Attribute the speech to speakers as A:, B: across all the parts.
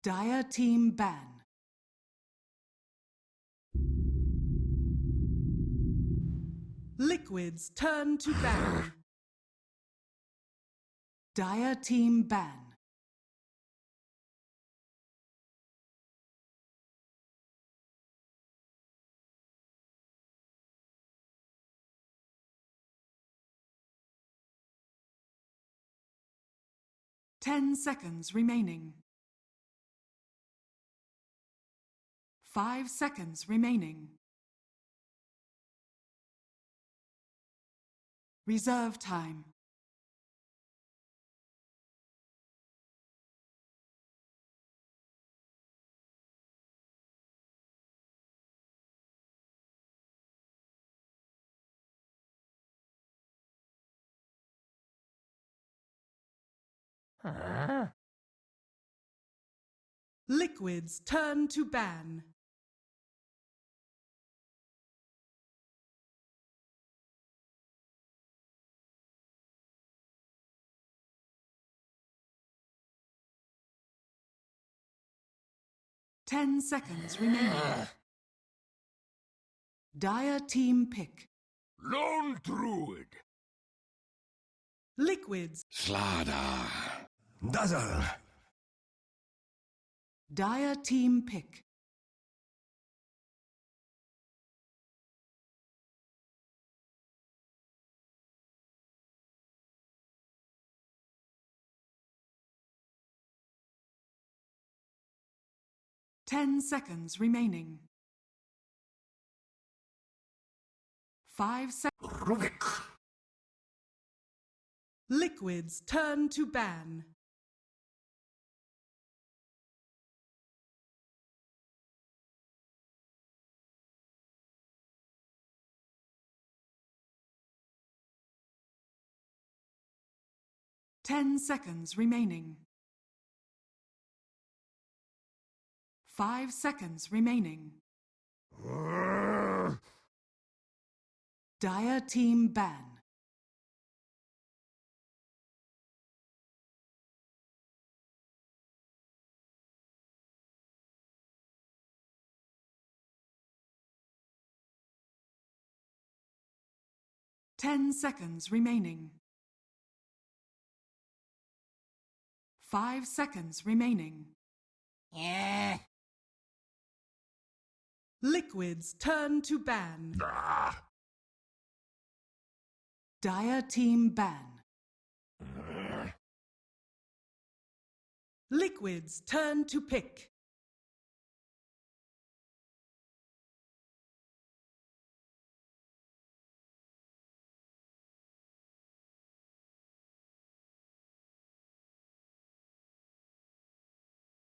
A: Dire team ban. Liquid's turn to ban. Dire team ban. Ten seconds remaining. 5 seconds remaining. Reserve time. Liquid's turn to ban. Ten seconds remaining. Dire team pick.
B: Lone Druid.
A: Liquid's.
B: Slaughter. Dazzle.
A: Dire team pick. Ten seconds remaining. 5 seconds.
B: Rubik.
A: Liquid's turn to ban. Ten seconds remaining. 5 seconds remaining. Dire team ban. Ten seconds remaining. 5 seconds remaining.
B: Yeah.
A: Liquid's turn to ban.
B: Ah.
A: Dire team ban. Liquid's turn to pick.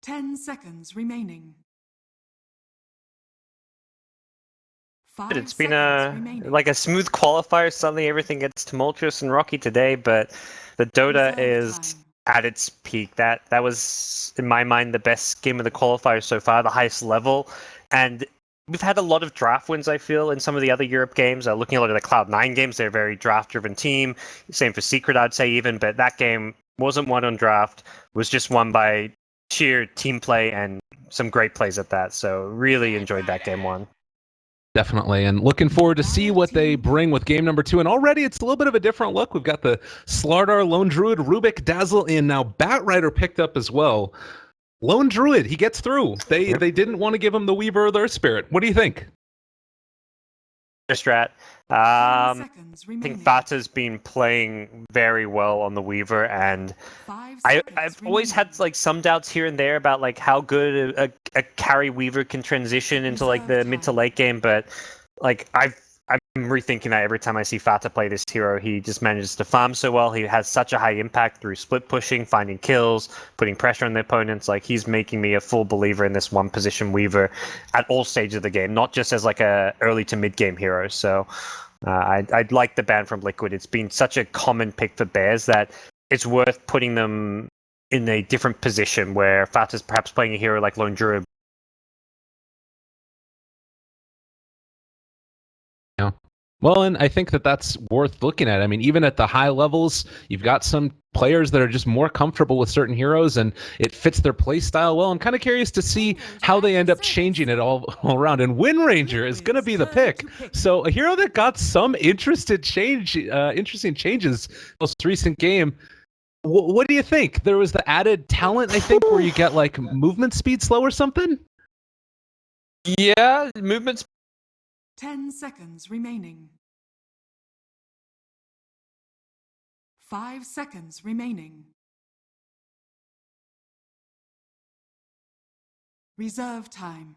A: Ten seconds remaining. 5
C: It's been
A: seconds remaining.
C: like a smooth qualifier. Suddenly everything gets tumultuous and rocky today, but the Dota
A: Reserve
C: is
A: time.
C: at its peak. That was, in my mind, the best game of the qualifier so far, the highest level. And we've had a lot of draft wins, I feel, in some of the other Europe games. Looking at a lot of the Cloud9 games, they're a very draft-driven team. Same for Secret, I'd say, even. But that game wasn't won on draft, was just won by sheer team play and some great plays at that. So really enjoyed that game one.
D: Definitely, and looking forward to see what they bring with game number 2. And already it's a little bit of a different look. We've got the Slardar, Lone Druid, Rubik, Dazzle, and now Batrider picked up as well. Lone Druid, he gets through. They didn't want to give him the Weaver or their Spirit. What do you think?
C: Strat.
A: 10
C: I
A: seconds
C: think
A: remaining.
C: Fata's been playing very well on the Weaver, and
A: 5
C: I've
A: seconds
C: always
A: remaining.
C: had like some doubts here and there about like how good a carry Weaver can transition into like the
A: Reserve
C: mid to
A: time.
C: late game, but like I'm rethinking that every time I see Fata play this hero. He just manages to farm so well. He has such a high impact through split pushing, finding kills, putting pressure on the opponents. Like he's making me a full believer in this one position Weaver at all stages of the game, not just as like a early to mid game hero. So I'd like the ban from Liquid. It's been such a common pick for Bears that it's worth putting them in a different position where Fata's perhaps playing a hero like Lone Druid.
D: Well, and I think that that's worth looking at. I mean, even at the high levels, you've got some players that are just more comfortable with certain heroes and it fits their play style well. I'm kind of curious to see how they end up changing it all around. And Wind Ranger is going to be the pick. So a hero that got some interesting changes most recent game. What do you think? There was the added talent, I think, where you get like movement speed slow or something?
C: Yeah, movement
A: 10 seconds remaining. 5 seconds remaining. Reserve time.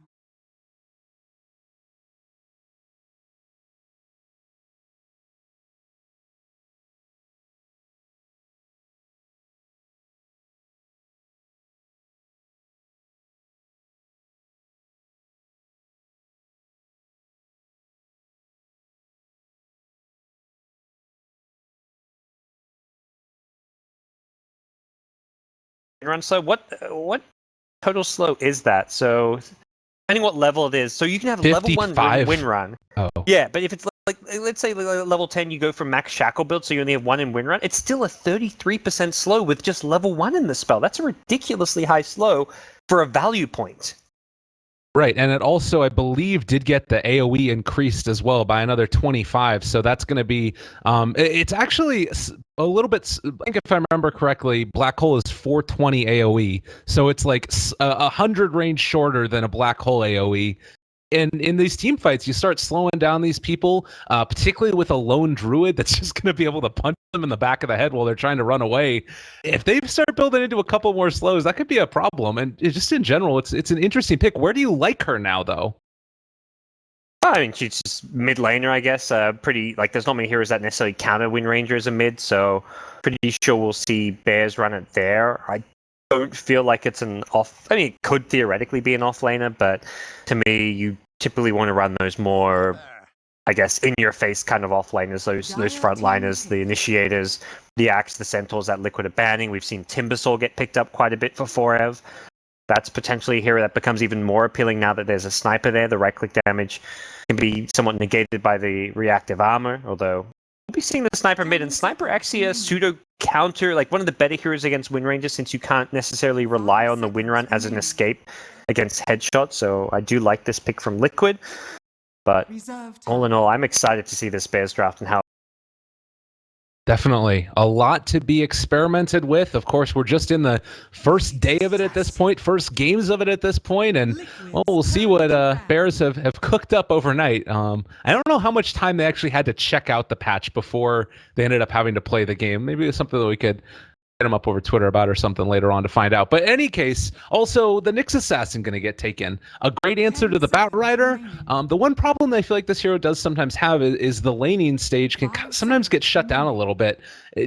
C: run slow. What total slow is that? So depending what level it is, so you can have a level 1 win run.
D: Oh.
C: Yeah, but if it's like let's say level 10, you go from max shackle build, so you only have 1 in win run. It's still a 33% slow with just level 1 in the spell. That's a ridiculously high slow for a value point.
D: Right, and it also, I believe, did get the AoE increased as well by another 25, so that's going to be, it's actually a little bit, I think if I remember correctly, Black Hole is 420 AoE, so it's like 100 range shorter than a Black Hole AoE. And in these team fights, you start slowing down these people, particularly with a lone druid that's just going to be able to punch them in the back of the head while they're trying to run away. If they start building into a couple more slows, that could be a problem. And just in general, it's an interesting pick. Where do you like her now, though?
C: I mean, she's just mid laner, I guess. Pretty like there's not many heroes that necessarily counter Wind Ranger as a mid, so pretty sure we'll see Bears run it there. I don't feel like it's an off. I mean, it could theoretically be an off laner, but to me, you typically want to run those more, I guess, in your face kind of off laners, those front liners, the initiators, the Axe, the Centaurs that Liquid are banning. We've seen Timbersaw get picked up quite a bit for 4EV. That's potentially a hero that becomes even more appealing now that there's a sniper there. The right click damage can be somewhat negated by the reactive armor, although we'll be seeing the sniper mid, and sniper actually a pseudo counter, like one of the better heroes against Wind Ranger, since you can't necessarily rely on the win run as an escape against headshots. So I do like this pick from Liquid, but all in all, I'm excited to see this Bears draft and how.
D: Definitely. A lot to be experimented with. Of course, we're just in the first day of it at this point, first games of it at this point, and well, we'll see what Bears have cooked up overnight. I don't know how much time they actually had to check out the patch before they ended up having to play the game. Maybe it's something that we could hit them up over Twitter about or something later on to find out. But in any case, also the Nyx Assassin going to get taken. A great answer to the Bat Rider. The one problem I feel like this hero does sometimes have is the laning stage can sometimes get shut down a little bit.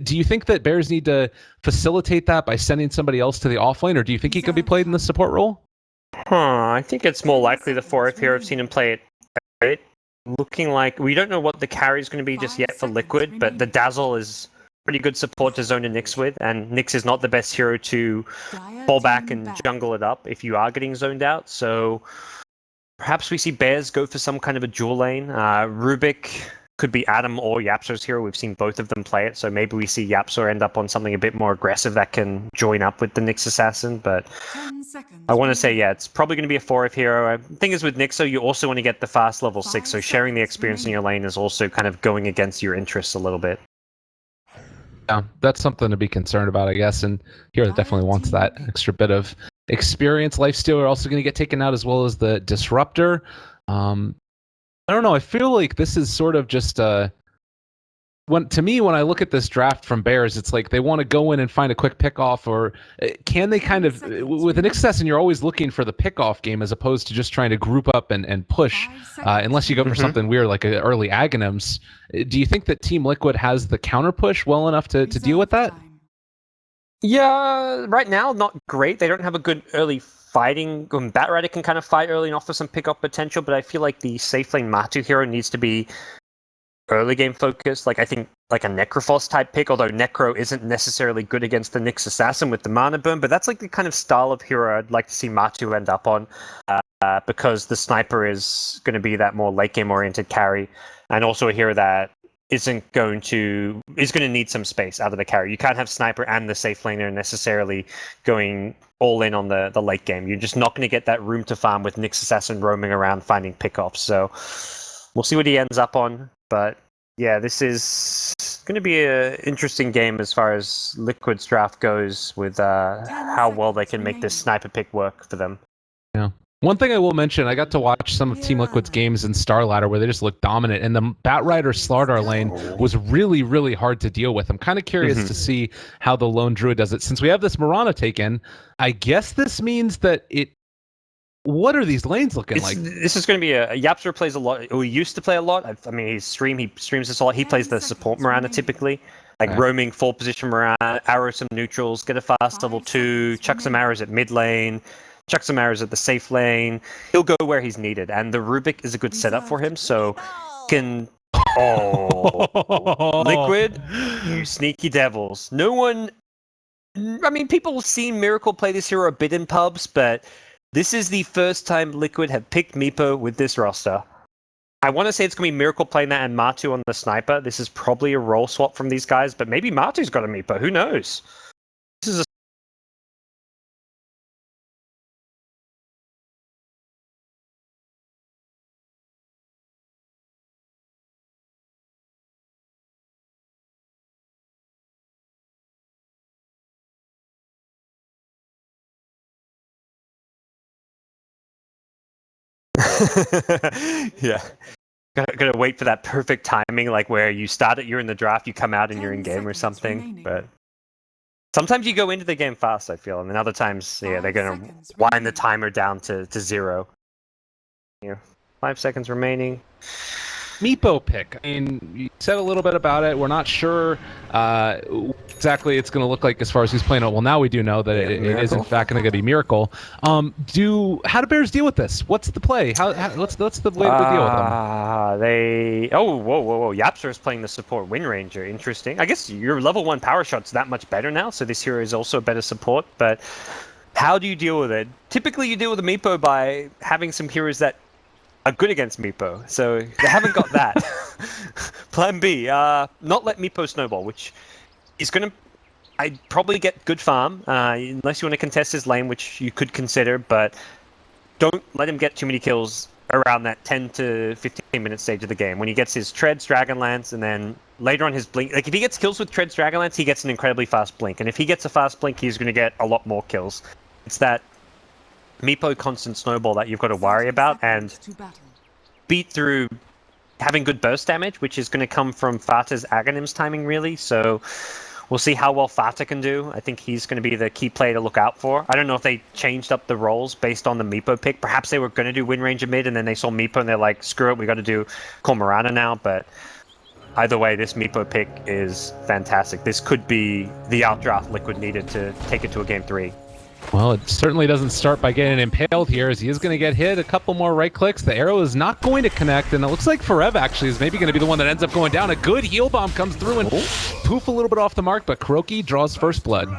D: Do you think that Bears need to facilitate that by sending somebody else to the offlane, or do you think he could be played in the support role?
C: I think it's more likely the 4F hero. I've seen him play it looking like we don't know what the carry is going to be just yet for Liquid, but the Dazzle is pretty good support to zone a Nyx with, and Nyx is not the best hero to fall back and jungle it up if you are getting zoned out. So perhaps we see Bears go for some kind of a dual lane. Rubik could be Adam or Yapso's hero. We've seen both of them play it, so maybe we see Yapso end up on something a bit more aggressive that can join up with the Nyx Assassin. But I want to say, yeah, it's probably going to be a 4F hero. The thing is with Nyxo, you also want to get the fast level 6, so sharing the experience in your lane is also kind of going against your interests a little bit.
D: Yeah, that's something to be concerned about, I guess. And here definitely wants that extra bit of experience. Lifestealer also going to get taken out, as well as the Disruptor. I don't know. I feel like this is sort of just when I look at this draft from Bears, it's like they want to go in and find a quick pickoff, or can they kind of, with an Assassin, you're always looking for the pickoff game as opposed to just trying to group up and push, unless you go for something weird like an early Aghanims. Do you think that Team Liquid has the counter push well enough to deal with that?
C: Yeah, right now, not great. They don't have a good early fighting. Bat Rider can kind of fight early and offer some pickup potential, but I feel like the safe lane Matu hero needs to be early game focused. Like I think like a Necrophos type pick, although Necro isn't necessarily good against the Nyx Assassin with the mana burn, but that's like the kind of style of hero I'd like to see Matu end up on. because the sniper is going to be that more late game oriented carry, and also a hero that is going to need some space out of the carry. You can't have sniper and the safe laner necessarily going all in on the late game. You're just not going to get that room to farm with Nyx Assassin roaming around finding pickoffs. So we'll see what he ends up on. But yeah, this is going to be an interesting game as far as Liquid's draft goes with how well they can make this sniper pick work for them.
D: Yeah. One thing I will mention, I got to watch some of Team Liquid's games in Star Ladder where they just looked dominant, and the Batrider Slardar lane was really, really hard to deal with. I'm kind of curious to see how the Lone Druid does it. Since we have this Mirana taken, I guess this means that it... What are these lanes looking like?
C: This is going to be a Yapster plays a lot, or he used to play a lot. I mean, he streams this a lot. He plays the support Mirana typically, like roaming full position Mirana, arrow some neutrals, get a fast level 2, chuck some arrows at mid lane, chuck some arrows at the safe lane. He'll go where he's needed, and the Rubik is a good setup for him, so can... Oh, Liquid, you sneaky devils. No one... I mean, people have seen Miracle play this hero a bit in pubs, but this is the first time Liquid have picked Meepo with this roster. I want to say it's going to be Miracle playing that and Matu on the sniper. This is probably a role swap from these guys, but maybe Matu's got a Meepo. Who knows? This is a yeah. Gotta wait for that perfect timing, like where you start it, you're in the draft, you come out and you're in game or something.
A: Remaining.
C: But sometimes you go into the game fast, I feel, and then other times, yeah, they're gonna wind the timer down to 0. Yeah, 5 seconds remaining.
D: Meepo pick. I mean, you said a little bit about it. We're not sure exactly it's going to look like as far as who's playing it. Well, now we do know that it is in fact going to be Miracle. How do Bears deal with this? What's the play? What's the way to deal with them?
C: Whoa. Yapster is playing the support Wind Ranger. Interesting. I guess your level 1 power shot's that much better now, so this hero is also a better support, but how do you deal with it? Typically you deal with a Meepo by having some heroes that are good against Meepo, so they haven't got that. Plan B, not let Meepo snowball, which is going to, I'd probably get good farm, unless you want to contest his lane, which you could consider, but don't let him get too many kills around that 10 to 15 minute stage of the game. When he gets his Treads, Dragonlance, and then later on his Blink, like if he gets kills with Treads, Dragonlance, he gets an incredibly fast Blink, and if he gets a fast Blink, he's going to get a lot more kills. It's that Meepo constant snowball that you've got to worry about, and beat through having good burst damage, which is going to come from Fata's Aghanim's timing, really. So we'll see how well Fata can do. I think he's going to be the key player to look out for. I don't know if they changed up the roles based on the Meepo pick. Perhaps they were going to do Wind Ranger mid, and then they saw Meepo and they're like, screw it, we got to do Cormorana now. But either way, this Meepo pick is fantastic. This could be the outdraft Liquid needed to take it to a game 3.
D: Well, it certainly doesn't start by getting impaled here, as he is going to get hit. A couple more right clicks. The arrow is not going to connect, and it looks like Forev actually is maybe going to be the one that ends up going down. A good heal bomb comes through and poof a little bit off the mark, but Kuroki draws first blood.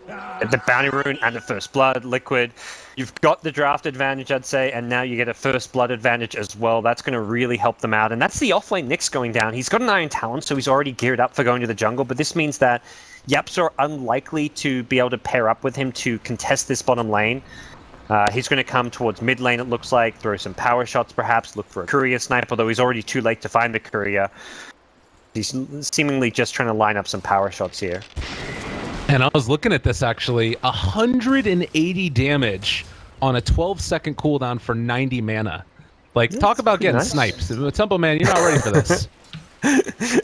C: The bounty rune and the first blood, Liquid. You've got the draft advantage, I'd say, and now you get a first blood advantage as well. That's going to really help them out, and that's the offlane Nyx going down. He's got an Iron Talon, so he's already geared up for going to the jungle, but this means that Yaps are unlikely to be able to pair up with him to contest this bottom lane. He's going to come towards mid lane, it looks like, throw some power shots perhaps, look for a courier snipe, although he's already too late to find the courier. He's seemingly just trying to line up some power shots here.
D: And I was looking at this actually, 180 damage on a 12-second cooldown for 90 mana. Like, talk about getting snipes. Temple Man, you're not ready for this.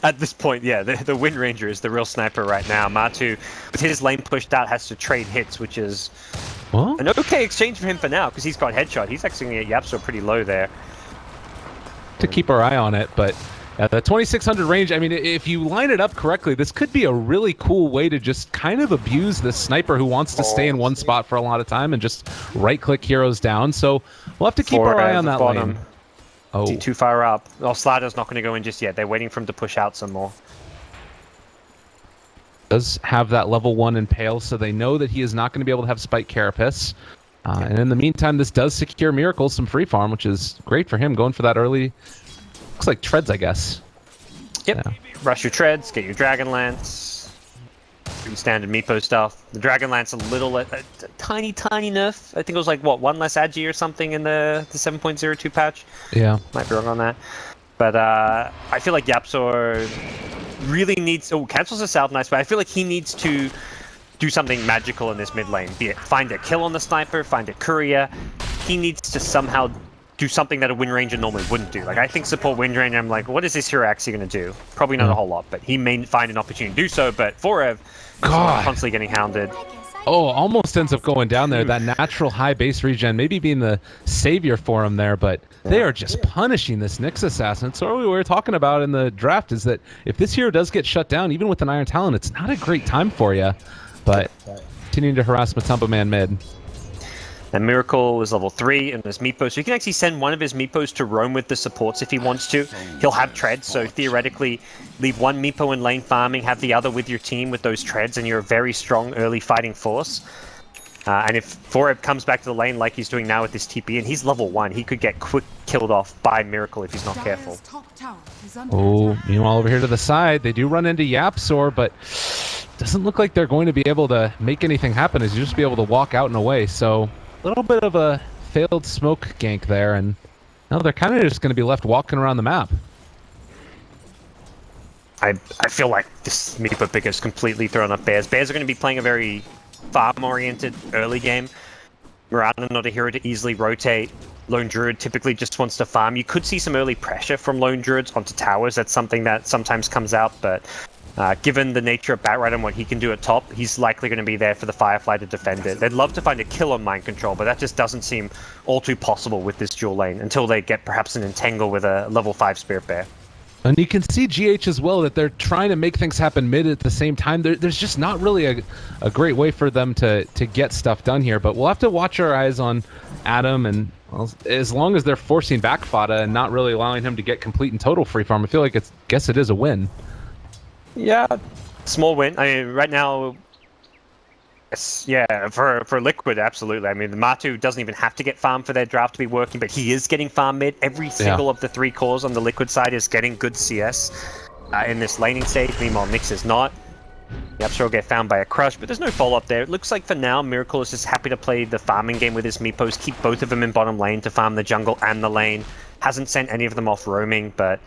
C: At this point, yeah, the Wind Ranger is the real sniper right now. Matu, with his lane pushed out, has to trade hits, which is an okay exchange for him for now, because he's got headshot. He's actually going to get Yapso pretty low there.
D: To keep our eye on it, but at the 2600 range, I mean, if you line it up correctly, this could be a really cool way to just kind of abuse this sniper who wants to stay in one spot for a lot of time and just right-click heroes down. So we'll have to keep our eye on that lane. Oh.
C: Too far up. Oh, Slider's not going to go in just yet. They're waiting for him to push out some more.
D: Does have that level 1 impale, so they know that he is not going to be able to have Spike Carapace. And in the meantime, this does secure Miracle some free farm, which is great for him, going for that early. Looks like treads, I guess.
C: Yep.
D: Yeah.
C: Rush your treads, get your Dragonlance. Pretty standard Meepo stuff. The Dragonlance a little, a tiny nerf. I think it was like, what, one less agi or something in the 7.02 patch?
D: Yeah.
C: Might be wrong on that. But I feel like Yapzor really needs... Oh, cancels the South Nice, but I feel like he needs to do something magical in this mid lane. Be it find a kill on the sniper, find a courier. He needs to somehow do something that a Wind Ranger normally wouldn't do. Like, I think support Wind Ranger, I'm like, what is this hero actually going to do? Probably not a whole lot, but he may find an opportunity to do so. But Forev, constantly getting hounded.
D: Oh, almost ends up going down there. That natural high base regen, maybe being the savior for him there, but they are just punishing this Nyx assassin. So what we were talking about in the draft is that if this hero does get shut down, even with an Iron Talon, it's not a great time for you. But continuing to harass Matumba Man mid.
C: And Miracle is level 3 in his Meepo, so you can actually send one of his Meepos to roam with the supports if he wants to. He'll have treads, so theoretically leave one Meepo in lane farming, have the other with your team with those treads, and you're a very strong early fighting force. And if Foreb comes back to the lane like he's doing now with this TP, and he's level 1, he could get quick killed off by Miracle if he's not careful.
D: Oh, meanwhile over here to the side, they do run into Yapzor, but doesn't look like they're going to be able to make anything happen as you just be able to walk out and away. So a little bit of a failed smoke gank there, and now they're kind of just going to be left walking around the map.
C: I feel like this Meepo pick is completely thrown up Bears. Bears are going to be playing a very farm-oriented early game. Mirana not a hero to easily rotate. Lone Druid typically just wants to farm. You could see some early pressure from Lone Druids onto towers. That's something that sometimes comes out, but given the nature of Batrider and what he can do at top, he's likely going to be there for the Firefly to defend it. They'd love to find a kill on Mind Control, but that just doesn't seem all too possible with this dual lane until they get perhaps an Entangle with a level 5 Spirit Bear.
D: And you can see GH as well, that they're trying to make things happen mid at the same time. There's just not really a great way for them to get stuff done here, but we'll have to watch our eyes on Adam, and well, as long as they're forcing back Fada and not really allowing him to get complete and total free farm, I feel like guess it is a win.
C: Yeah, small win. I mean, right now, yeah, for Liquid, absolutely. I mean, the Matu doesn't even have to get farm for their draft to be working, but he is getting farm mid. Every single of the 3 cores on the Liquid side is getting good CS in this laning stage. Meanwhile, Nyx is not. Yapzor will get found by a Crush, but there's no follow-up there. It looks like for now, Miracle is just happy to play the farming game with his Meepos, keep both of them in bottom lane to farm the jungle and the lane. Hasn't sent any of them off roaming, but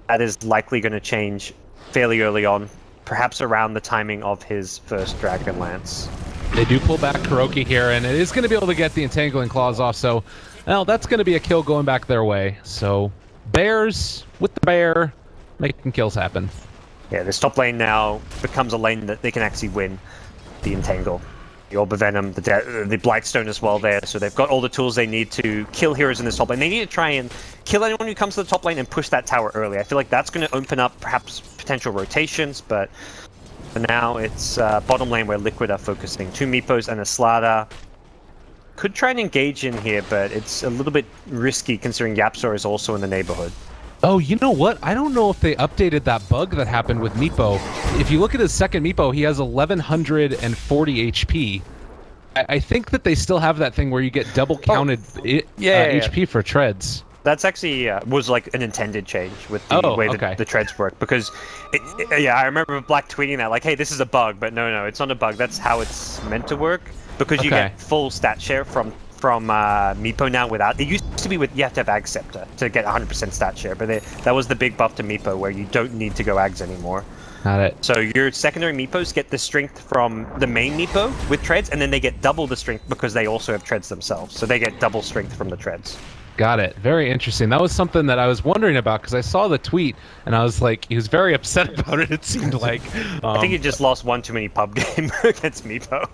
C: that is likely going to change fairly early on, perhaps around the timing of his first Dragonlance.
D: They do pull back Kuroki here, and it is going to be able to get the Entangling Claws off, so well, that's going to be a kill going back their way. So Bears with the bear making kills happen.
C: Yeah, this top lane now becomes a lane that they can actually win the Entangle. The Orb of Venom, the Blightstone as well there, so they've got all the tools they need to kill heroes in this top lane. They need to try and kill anyone who comes to the top lane and push that tower early. I feel like that's going to open up perhaps potential rotations, but for now it's bottom lane where Liquid are focusing. 2 Meepos and a Slada. Could try and engage in here, but it's a little bit risky considering Yapzor is also in the neighborhood.
D: Oh, you know what? I don't know if they updated that bug that happened with Meepo. If you look at his second Meepo, he has 1140 HP. I think that they still have that thing where you get double counted HP for treads.
C: That's actually was like an intended change with the way that the treads work, because yeah, I remember Black tweeting that like, hey, this is a bug, but no, it's not a bug. That's how it's meant to work, because you get full stat share from Meepo now without. It used to be with you have to have Ag Scepter to get 100% stat share, but that was the big buff to Meepo where you don't need to go Ags anymore.
D: Got it.
C: So your secondary Meepos get the strength from the main Meepo with treads, and then they get double the strength because they also have treads themselves. So they get double strength from the treads.
D: Got it. Very interesting. That was something that I was wondering about, because I saw the tweet and I was like, he was very upset about it, it seemed like.
C: I think he just lost one too many pub game against Meepo.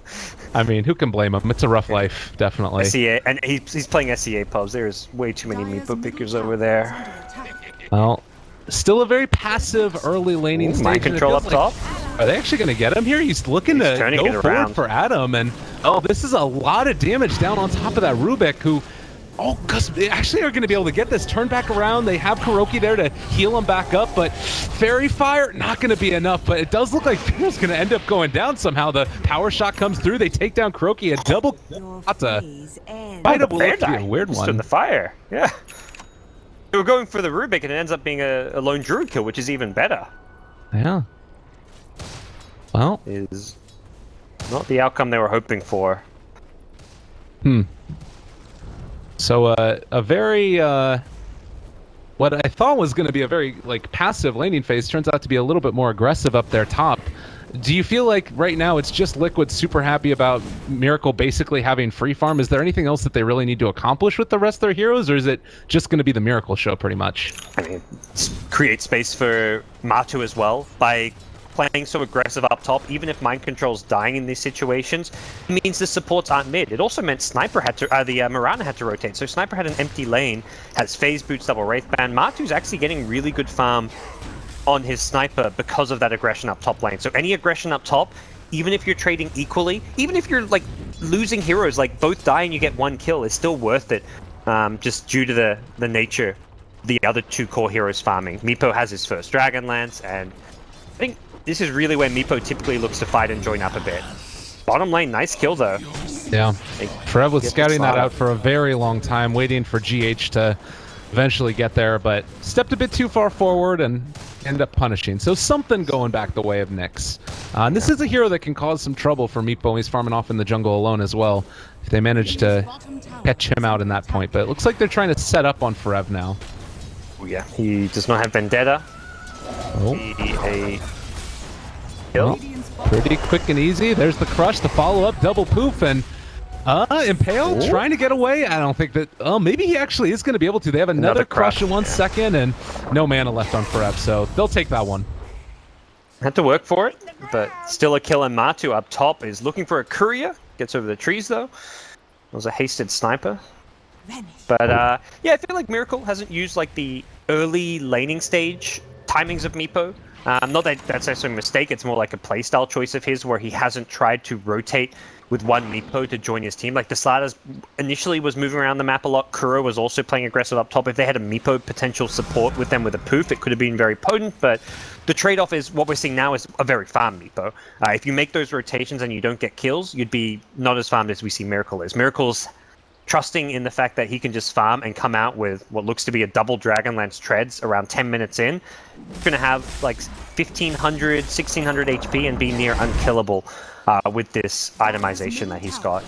D: I mean, who can blame him? It's a rough life, definitely.
C: SEA, and he's playing SEA pubs. There's way too many Meepo pickers over there.
D: Well, still a very passive early laning stage.
C: Mind Control up top.
D: Are they actually going to get him here? He's looking to go forward for Adam, and this is a lot of damage down on top of that Rubik, who Oh, because they actually are going to be able to get this turned back around. They have Kuroki there to heal him back up, but Fairy Fire, not going to be enough. But it does look like Fearo's going to end up going down somehow. The power shot comes through. They take down Kuroki. A double might have looked to be a weird one.
C: In the fire, yeah. They were going for the Rubik, and it ends up being a lone druid kill, which is even better.
D: Yeah. Well,
C: is not the outcome they were hoping for.
D: So a very what I thought was going to be a very like passive laning phase turns out to be a little bit more aggressive up there top. Do you feel like right now it's just Liquid super happy about Miracle basically having free farm? Is there anything else that they really need to accomplish with the rest of their heroes, or is it just going to be the Miracle show pretty much?
C: I mean, create space for Matu as well by playing so aggressive up top. Even if mind control's dying in these situations, it means the supports aren't mid. It also meant Sniper had to, the Mirana had to rotate. So Sniper had an empty lane, has phase boots, double wraith band. Matu's actually getting really good farm on his Sniper because of that aggression up top lane. So any aggression up top, even if you're trading equally, even if you're like losing heroes, like both die and you get one kill, is still worth it, just due to the nature the other two core heroes farming. Meepo has his first Dragonlance, and I think this is really where Meepo typically looks to fight and join up a bit. Bottom lane, nice kill though.
D: Yeah, Trev was scouting that out for a very long time, waiting for GH to eventually get there, but stepped a bit too far forward and ended up punishing. So something going back the way of Nyx. And this is a hero that can cause some trouble for Meepo. He's farming off in the jungle alone as well, if they manage to catch him out in that point. But it looks like they're trying to set up on Forev now.
C: Oh yeah, he does not have Vendetta.
D: Oh.
C: A kill.
D: Well, pretty quick and easy. There's the crush, the follow-up, double poof, and Impale trying to get away. I don't think that... Oh, maybe he actually is going to be able to. They have another crush in 1 second, and no mana left on Forev, so they'll take that one.
C: Had to work for it, but still a kill. And Matu up top is looking for a courier. Gets over the trees, though. It was a hasted sniper. But, yeah, I feel like Miracle hasn't used, like, the early laning stage timings of Meepo. Not that that's necessarily a mistake, it's more like a playstyle choice of his where he hasn't tried to rotate with one Meepo to join his team. Like the Sliders initially was moving around the map a lot. Kuro was also playing aggressive up top. If they had a Meepo potential support with them with a poof, it could have been very potent, but the trade-off is what we're seeing now is a very farm Meepo. If you make those rotations and you don't get kills, you'd be not as farmed as we see Miracle is. Miracle's trusting in the fact that he can just farm and come out with what looks to be a double Dragonlance treads around 10 minutes in. He's going to have like 1500, 1600 HP and be near unkillable with this itemization that he's got.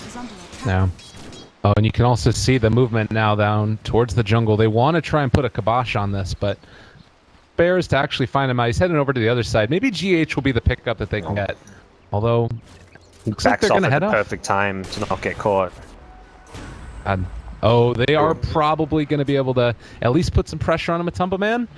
D: Yeah. Oh, and you can also see the movement now down towards the jungle. They want to try and put a kibosh on this, but Bears to actually find him out. He's heading over to the other side. Maybe GH will be the pickup that they can get. Although, looks like they're going to head
C: off
D: off.
C: Perfect time to not get caught.
D: Oh, they are probably going to be able to at least put some pressure on him, Matumba Man.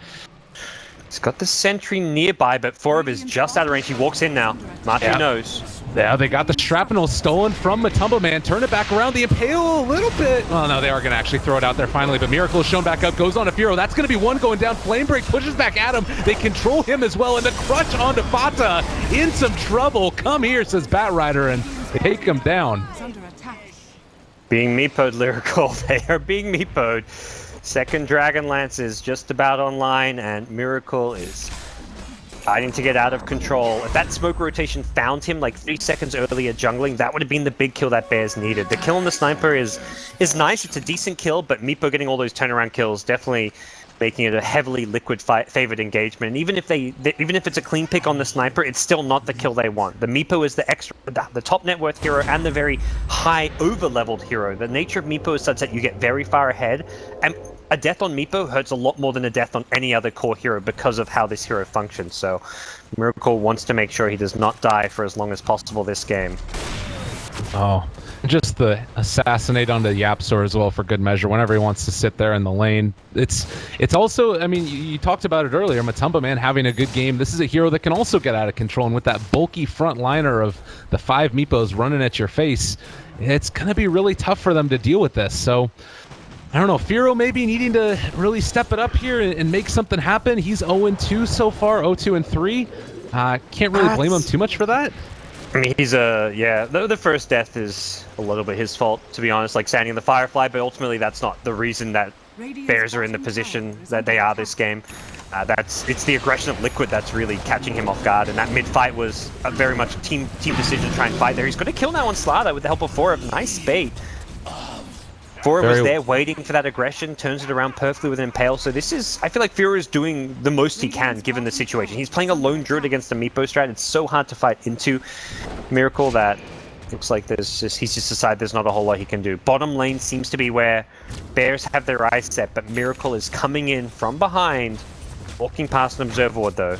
C: He's got the sentry nearby, but Forev is just out of range. He walks in now. Matu knows.
D: Yeah, they got the shrapnel stolen from Matumba Man. Turn it back around. The Impale a little bit. Oh, no, they are going to actually throw it out there finally, but Miracle is shown back up. Goes on to Firo. That's going to be one going down. Flamebreak pushes back at him. They control him as well, and the crush onto Fata. In some trouble. Come here, says Batrider, and they take him down.
C: Being Meepo'd, Lyrical. They are being Meepo'd. Second Dragonlance is just about online, and Miracle is fighting to get out of control. If that smoke rotation found him like 3 seconds earlier jungling, that would have been the big kill that Bears needed. The kill on the sniper is nice. It's a decent kill, but Meepo getting all those turnaround kills definitely making it a heavily Liquid favored engagement. And even if it's a clean pick on the sniper, it's still not the kill they want. The Meepo is the top net worth hero and the very high over-leveled hero. The nature of Meepo is such that you get very far ahead, and a death on Meepo hurts a lot more than a death on any other core hero because of how this hero functions. So Miracle wants to make sure he does not die for as long as possible this game.
D: Oh, just the assassinate onto Yapsor as well for good measure whenever he wants to sit there in the lane. It's also, I mean, you talked about it earlier, Matumba Man having a good game. This is a hero that can also get out of control, and with that bulky front liner of the 5 Meepos running at your face, it's going to be really tough for them to deal with this. So I don't know, Firo maybe needing to really step it up here and make something happen. He's 0-2 so far, 0-2-3. Can't really blame him too much for that.
C: I mean, he's yeah, the first death is a little bit his fault, to be honest, like standing in the Firefly, but ultimately that's not the reason that Bears are in the position that they are this game. It's the aggression of Liquid that's really catching him off guard, and that mid-fight was a very much team decision to try and fight there. He's got a kill now on Slada with the help of Forev. Nice bait. Forev was there waiting for that aggression, turns it around perfectly with an Impale. So this is, I feel like Fura is doing the most he can given the situation. He's playing a lone druid against a Meepo strat. It's so hard to fight into Miracle that looks like he's just decided there's not a whole lot he can do. Bottom lane seems to be where Bears have their eyes set, but Miracle is coming in from behind, walking past an observer ward though.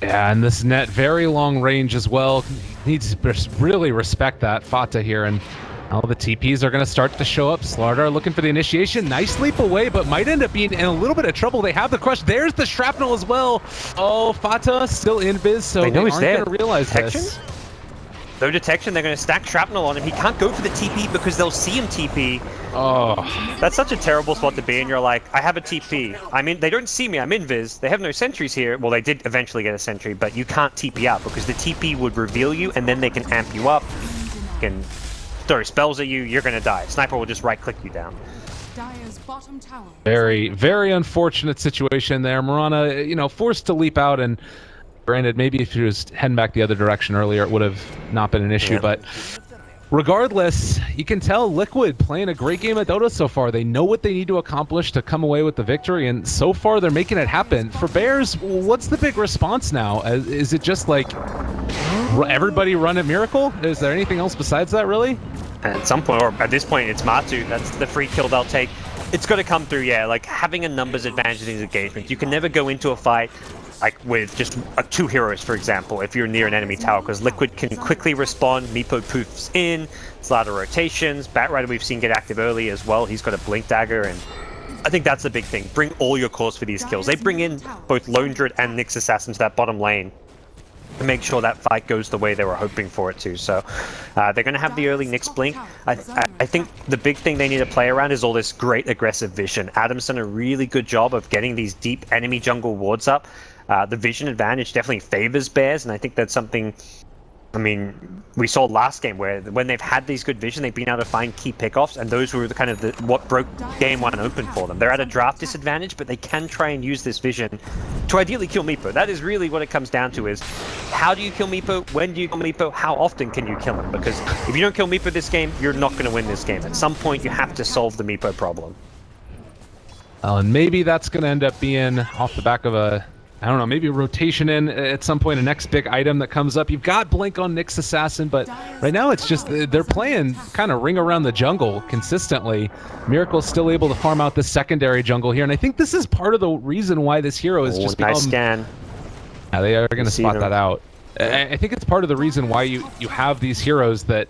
D: Yeah, and this net very long range as well. Needs to really respect that Fata here, and all the TPs are going to start to show up. Slardar looking for the initiation. Nice leap away, but might end up being in a little bit of trouble. They have the crush. There's the shrapnel as well. Oh, Fata still in biz, so they aren't going to realize this.
C: No detection, they're going to stack shrapnel on him. He can't go for the TP because they'll see him TP.
D: Oh.
C: That's such a terrible spot to be in. You're like, I have a TP. They don't see me. I'm in Viz. They have no sentries here. Well, they did eventually get a sentry, but you can't TP out because the TP would reveal you and then they can amp you up. Can throw spells at you. You're going to die. Sniper will just right-click you down.
D: Very, very unfortunate situation there. Mirana, forced to leap out, and granted, maybe if he was heading back the other direction earlier, it would have not been an issue, but regardless, you can tell Liquid playing a great game at Dota so far. They know what they need to accomplish to come away with the victory, and so far they're making it happen. For Bears, what's the big response now? Is it just like everybody run at Miracle? Is there anything else besides that, really?
C: At some point, or at this point, it's Matu. That's the free kill they'll take. It's got to come through, yeah, like having a numbers advantage in these engagements. You can never go into a fight like with just two heroes, for example, if you're near an enemy tower, because Liquid can quickly respond. Meepo poofs in, it's a lot of rotations. Batrider we've seen get active early as well. He's got a blink dagger, and I think that's the big thing. Bring all your cores for these kills. They bring in both Lone Druid and Nyx Assassin to that bottom lane to make sure that fight goes the way they were hoping for it to. So they're going to have the early Nyx blink. I think the big thing they need to play around is all this great aggressive vision. Adam's done a really good job of getting these deep enemy jungle wards up. The vision advantage definitely favors Bears, and I think that's something, I mean, we saw last game where when they've had these good vision, they've been able to find key pickoffs, and those were what broke game one open for them. They're at a draft disadvantage, but they can try and use this vision to ideally kill Meepo. That is really what it comes down to, is how do you kill Meepo, when do you kill Meepo, how often can you kill him? Because if you don't kill Meepo this game, you're not going to win this game. At some point, you have to solve the Meepo problem.
D: And maybe that's going to end up being off the back of I don't know, maybe a rotation in at some point, a next big item that comes up. You've got Blink on Nyx Assassin, but right now it's just they're playing kind of ring around the jungle consistently. Miracle's still able to farm out the secondary jungle here, and I think this is part of the reason why this hero is just
C: nice scan.
D: Yeah, they are going to spot that out. I think it's part of the reason why you have these heroes that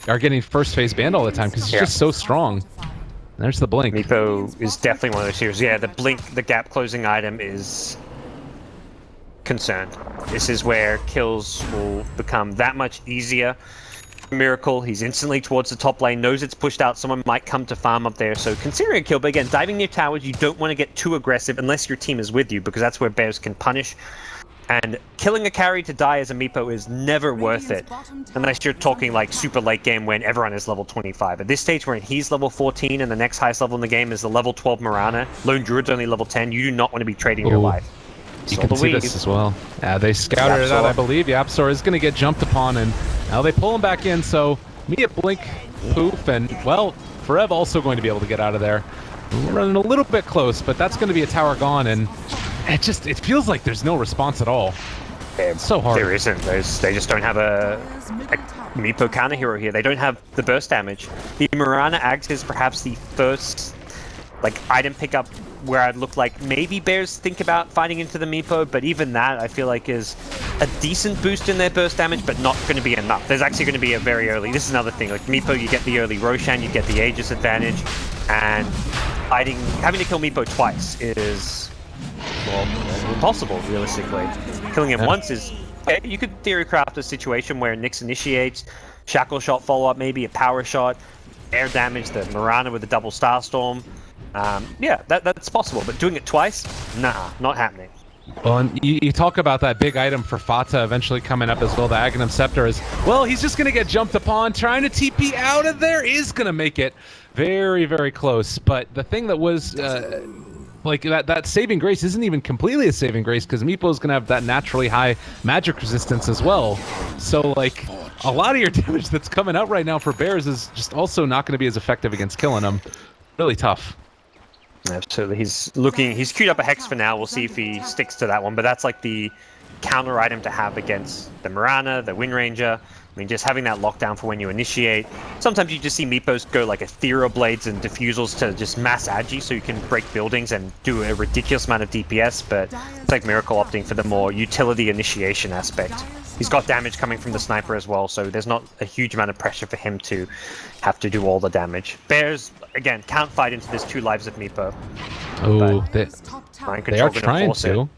D: are getting first phase banned all the time, because he's just so strong. There's the Blink.
C: Meepo is definitely one of those heroes. Yeah, the Blink, the gap closing item is concerned. This is where kills will become that much easier. Miracle, he's instantly towards the top lane, knows it's pushed out, someone might come to farm up there, so considering a kill, but again, diving near towers, you don't want to get too aggressive unless your team is with you, because that's where Bears can punish, and killing a carry to die as a Meepo is never worth it, unless you're talking like super late game when everyone is level 25. At this stage where he's level 14 and the next highest level in the game is the level 12 Mirana, Lone Druid's only level 10, you do not want to be trading your life.
D: You can see this as well. Yeah, they scouted it out, I believe. Yapsor is going to get jumped upon, and now they pull him back in, so immediate blink, poof, and, well, Forev also going to be able to get out of there. Running a little bit close, but that's going to be a tower gone, and it feels like there's no response at all. It's so hard.
C: There isn't. They just don't have a Meepo counter hero here. They don't have the burst damage. The Mirana Axe is perhaps the first item pickup where I'd look like maybe Bears think about fighting into the Meepo, but even that I feel like is a decent boost in their burst damage, but not going to be enough. There's actually going to be a very early, this is another thing, like Meepo you get the early Roshan, you get the Aegis advantage, and having to kill Meepo twice is, well, impossible realistically. Killing him once is, you could theory craft a situation where Nyx initiates, Shackle Shot follow-up, maybe a Power Shot, air damage, the Mirana with the double Starstorm. Yeah, that's possible, but doing it twice? Nah, not happening.
D: Well, and you talk about that big item for Fata eventually coming up as well. The Aghanim Scepter is, well, he's just going to get jumped upon. Trying to TP out of there is going to make it very, very close. But the thing that was like that saving grace isn't even completely a saving grace, because Meepo is going to have that naturally high magic resistance as well. So like a lot of your damage that's coming out right now for Bears is just also not going to be as effective against killing them. Really tough.
C: Absolutely. He's queued up a Hex for now. We'll see if he sticks to that one, but that's like the counter item to have against the Mirana, the Wind Ranger. I mean, just having that lockdown for when you initiate. Sometimes you just see Meepos go like Ethereal Blades and Diffusals to just mass agi, so you can break buildings and do a ridiculous amount of DPS, but it's like Miracle opting for the more utility initiation aspect. He's got damage coming from the sniper as well, so there's not a huge amount of pressure for him to have to do all the damage. Bears, again, can't fight into this 2 lives of Meepo.
D: Oh, they are trying to.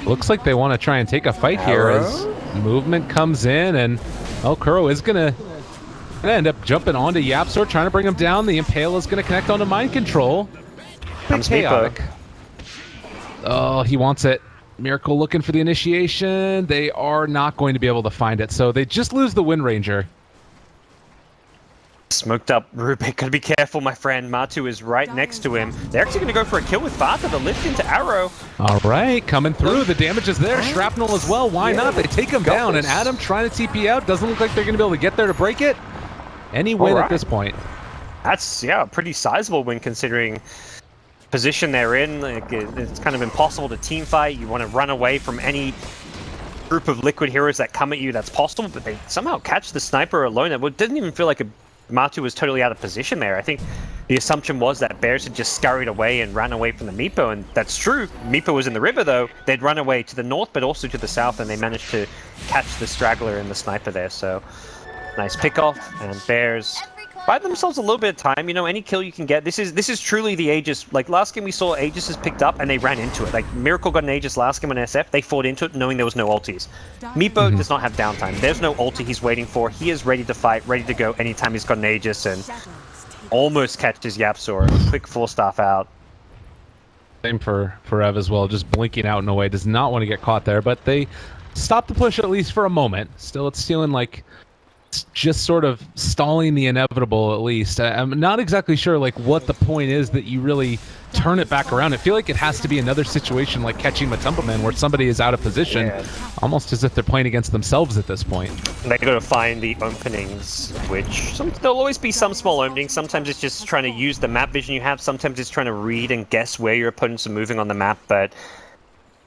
D: Looks like they want to try and take a fight here as movement comes in, and Kuro is gonna end up jumping onto Yapzor, trying to bring him down. The Impale is gonna connect onto Mind Control.
C: Comes
D: chaotic. Oh, he wants it. Miracle looking for the initiation. They are not going to be able to find it, so they just lose the Wind Ranger.
C: Smoked up Rubik. Gotta be careful, my friend. Matu is right next to him. They're actually going to go for a kill with Fata. The lift into Arrow.
D: All right, coming through. The damage is there. Shrapnel as well. Why not? They take him down, and Adam trying to TP out. Doesn't look like they're going to be able to get there to break it. Any win at this point.
C: That's, yeah, a pretty sizable win considering position they're in. Like, it's kind of impossible to team fight. You want to run away from any group of liquid heroes that come at you. That's possible, but they somehow catch the sniper alone. It didn't even feel like Matu was totally out of position there. I think the assumption was that Bears had just scurried away and ran away from the Meepo, and that's true. Meepo was in the river though. They'd run away to the north, but also to the south, and they managed to catch the straggler and the sniper there. So nice pick off, and Bears buy themselves a little bit of time. You know, any kill you can get. This is truly the Aegis. Like last game we saw Aegis is picked up and they ran into it. Like Miracle got an Aegis last game on SF, they fought into it knowing there was no ultis. Meepo does not have downtime. There's no ulti he's waiting for. He is ready to fight, ready to go anytime he's got an Aegis, and almost catches Yapzor. Quick 4-staff out.
D: Same for Ev as well, just blinking out in a way. Does not want to get caught there, but they stop the push at least for a moment. Still, it's feeling like just sort of stalling the inevitable at least. I'm not exactly sure like what the point is that you really turn it back around. I feel like it has to be another situation like catching Matumbaman where somebody is out of position, almost as if they're playing against themselves at this point.
C: They got to find the openings, which there'll always be some small openings. Sometimes it's just trying to use the map vision you have. Sometimes it's trying to read and guess where your opponents are moving on the map, but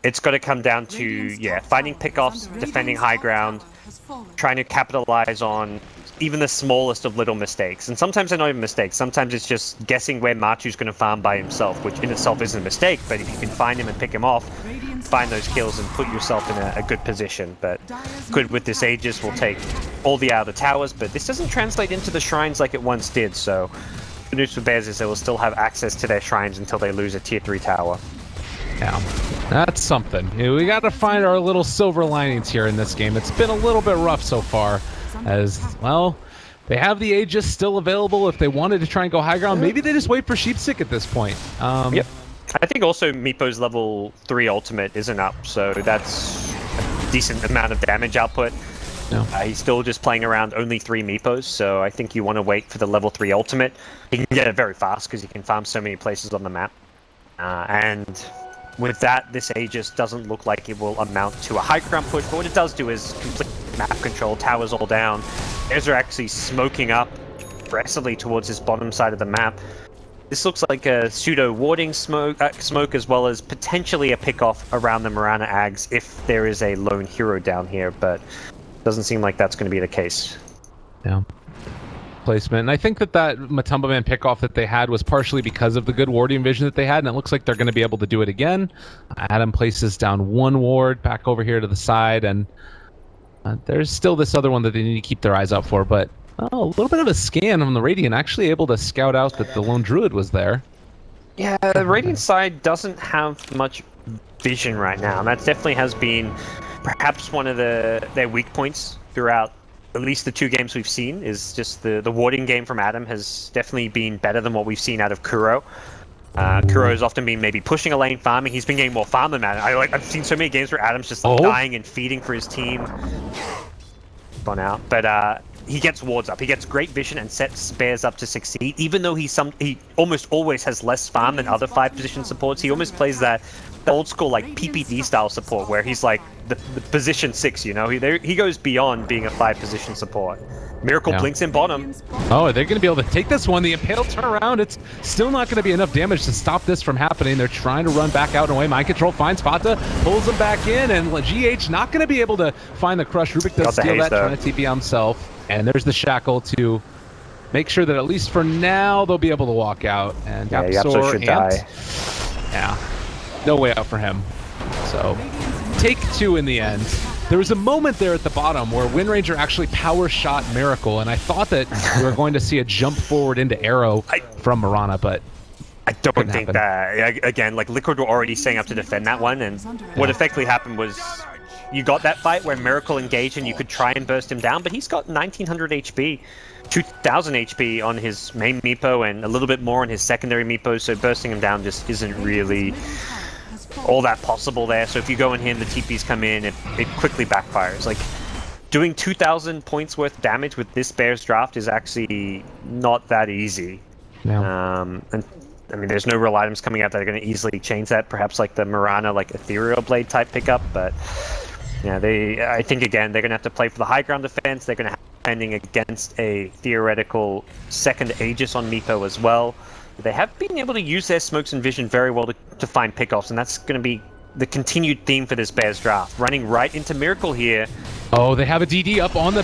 C: it's got to come down to, finding pickoffs, defending high ground, trying to capitalize on even the smallest of little mistakes. And sometimes they're not even mistakes. Sometimes it's just guessing where Matu's going to farm by himself, which in itself isn't a mistake, but if you can find him and pick him off, find those kills and put yourself in a good position. But good with this Aegis, will take all the outer towers, but this doesn't translate into the shrines like it once did, so the news for Bears is they will still have access to their shrines until they lose a tier 3 tower.
D: Yeah, that's something. We got to find our little silver linings here in this game. It's been a little bit rough so far, as, well, they have the Aegis still available if they wanted to try and go high ground. Maybe they just wait for Sheepstick at this point.
C: Yep. I think also Meepo's level 3 ultimate isn't up, so that's a decent amount of damage output.
D: No.
C: He's still just playing around only 3 Meepos, so I think you want to wait for the level 3 ultimate. He can get it very fast because he can farm so many places on the map. And with that, this Aegis doesn't look like it will amount to a high ground push, but what it does do is complete map control, towers all down. Ezra actually smoking up aggressively towards this bottom side of the map. This looks like a pseudo warding smoke as well as potentially a pick-off around the Mirana Ags if there is a lone hero down here, but doesn't seem like that's going to be the case.
D: Yeah. Placement. And I think that Matumbaman pickoff that they had was partially because of the good warding vision that they had, and it looks like they're going to be able to do it again. Adam places down 1 ward back over here to the side, and there's still this other one that they need to keep their eyes out for, but a little bit of a scan on the Radiant, actually able to scout out that the lone Druid was there.
C: Yeah, the Radiant side doesn't have much vision right now, and that definitely has been perhaps one of their weak points throughout at least the 2 games we've seen. Is just the warding game from Adam has definitely been better than what we've seen out of Kuro. Kuro's often been maybe pushing a lane, farming. He's been getting more farm than man. I've seen so many games where Adam's just dying and feeding for his team. Gone out, but he gets wards up. He gets great vision and sets Bears up to succeed. Even though he almost always has less farm than other 5-position supports, he almost plays that old school like PPD style support where he's like the position 6. You know, he goes beyond being a 5-position support. Miracle blinks in bottom.
D: Oh, they're going to be able to take this one. The Impale turnaround. It's still not going to be enough damage to stop this from happening. They're trying to run back out and away. Mind Control finds Fata, pulls him back in, and GH not going to be able to find the crush. Rubik does steal that, trying to TP himself. And there's the Shackle to make sure that at least for now they'll be able to walk out. And
C: Yapsor should die.
D: Yeah, no way out for him. So take 2 in the end. There was a moment there at the bottom where Windranger actually power shot Miracle, and I thought that we were going to see a jump forward into Arrow from Mirana, but
C: I don't think that. Again, like Liquid were already setting up to defend that one, and what effectively happened was you got that fight where Miracle engaged and you could try and burst him down, but he's got 1900 HP, 2000 HP on his main Meepo, and a little bit more on his secondary Meepo, so bursting him down just isn't really all that possible there. So if you go in here and the TPs come in, it quickly backfires. Like, doing 2000 points worth damage with this Bears draft is actually not that easy.
D: Yeah.
C: And I mean, there's no real items coming out that are going to easily change that. Perhaps like the Mirana, like Ethereal Blade type pickup, but yeah, I think again they're going to have to play for the high ground defense. They're going to have defending against a theoretical second Aegis on Meepo as well. They have been able to use their smokes and vision very well to find pickoffs, and that's going to be the continued theme for this Bears draft. Running right into Miracle here.
D: Oh, they have a DD up on the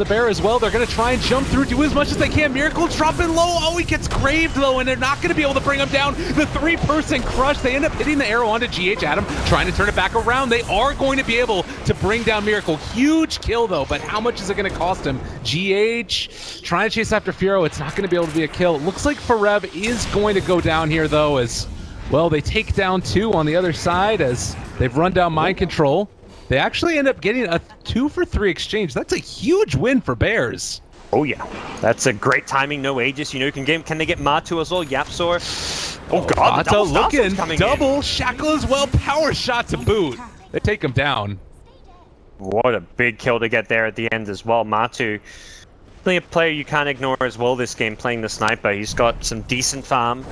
D: bear as well. They're going to try and jump through, do as much as they can. Miracle dropping low. Oh, he gets graved though, and they're not going to be able to bring him down. The 3-person crush. They end up hitting the arrow onto GH. Adam trying to turn it back around. They are going to be able to bring down Miracle. Huge kill though, but how much is it going to cost him? GH trying to chase after Firo. It's not going to be able to be a kill. It looks like Farev is going to go down here though, as well, they take down 2 on the other side as they've run down Mind Control. They actually end up getting a 2-for-3 exchange. That's a huge win for Bears.
C: Oh yeah, that's a great timing. No Aegis, you know, can they get Matu as well? Yapsor. Oh god,
D: Mata looking double Shackle as well. Power shot to boot. They take him down.
C: What a big kill to get there at the end as well. Matu, a player you can't ignore as well this game, playing the sniper. He's got some decent farm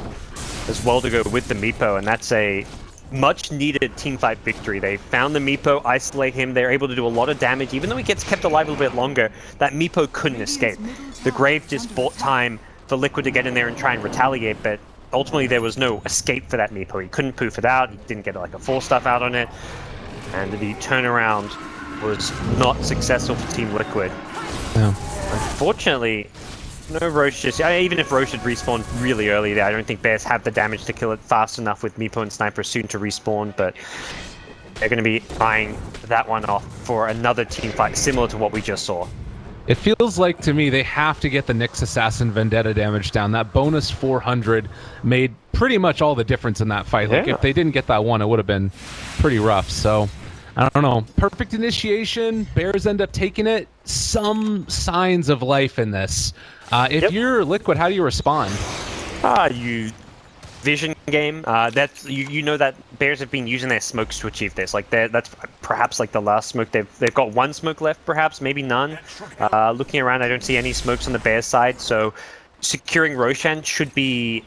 C: as well to go with the Meepo, and that's a much needed teamfight victory. They found the Meepo, isolate him, they're able to do a lot of damage. Even though he gets kept alive a little bit longer, that Meepo couldn't escape. The Grave just bought time for Liquid to get in there and try and retaliate, but ultimately there was no escape for that Meepo. He couldn't poof it out, he didn't get like a 4-stuff out on it, and the turnaround was not successful for Team Liquid.
D: Yeah.
C: Unfortunately, no Roche just... even if Roche had respawned really early there, I don't think Bears have the damage to kill it fast enough with Meepo and Sniper soon to respawn, but they're going to be eyeing that one off for another team fight similar to what we just saw.
D: It feels like to me they have to get the Nyx Assassin Vendetta damage down. That bonus 400 made pretty much all the difference in that fight. Like if they didn't get that one, it would have been pretty rough. So I don't know. Perfect initiation. Bears end up taking it. Some signs of life in this. If you're Liquid, how do you respond?
C: You vision game. That's you know that Bears have been using their smokes to achieve this. Like that's perhaps like the last smoke. They've got one smoke left, perhaps maybe none. Looking around, I don't see any smokes on the Bears side. So securing Roshan should be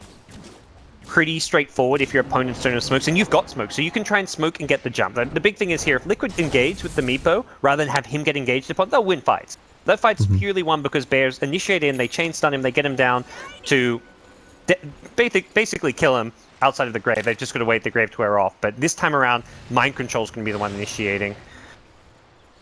C: pretty straightforward if your opponents don't have smokes, and you've got smokes, so you can try and smoke and get the jump. The big thing is here, if Liquid engage with the Meepo, rather than have him get engaged upon, they'll win fights. That fight's purely won because Bears initiate in, they chain stun him, they get him down to basically kill him outside of the Grave. They've just got to wait the Grave to wear off. But this time around, Mind Control's going to be the one initiating.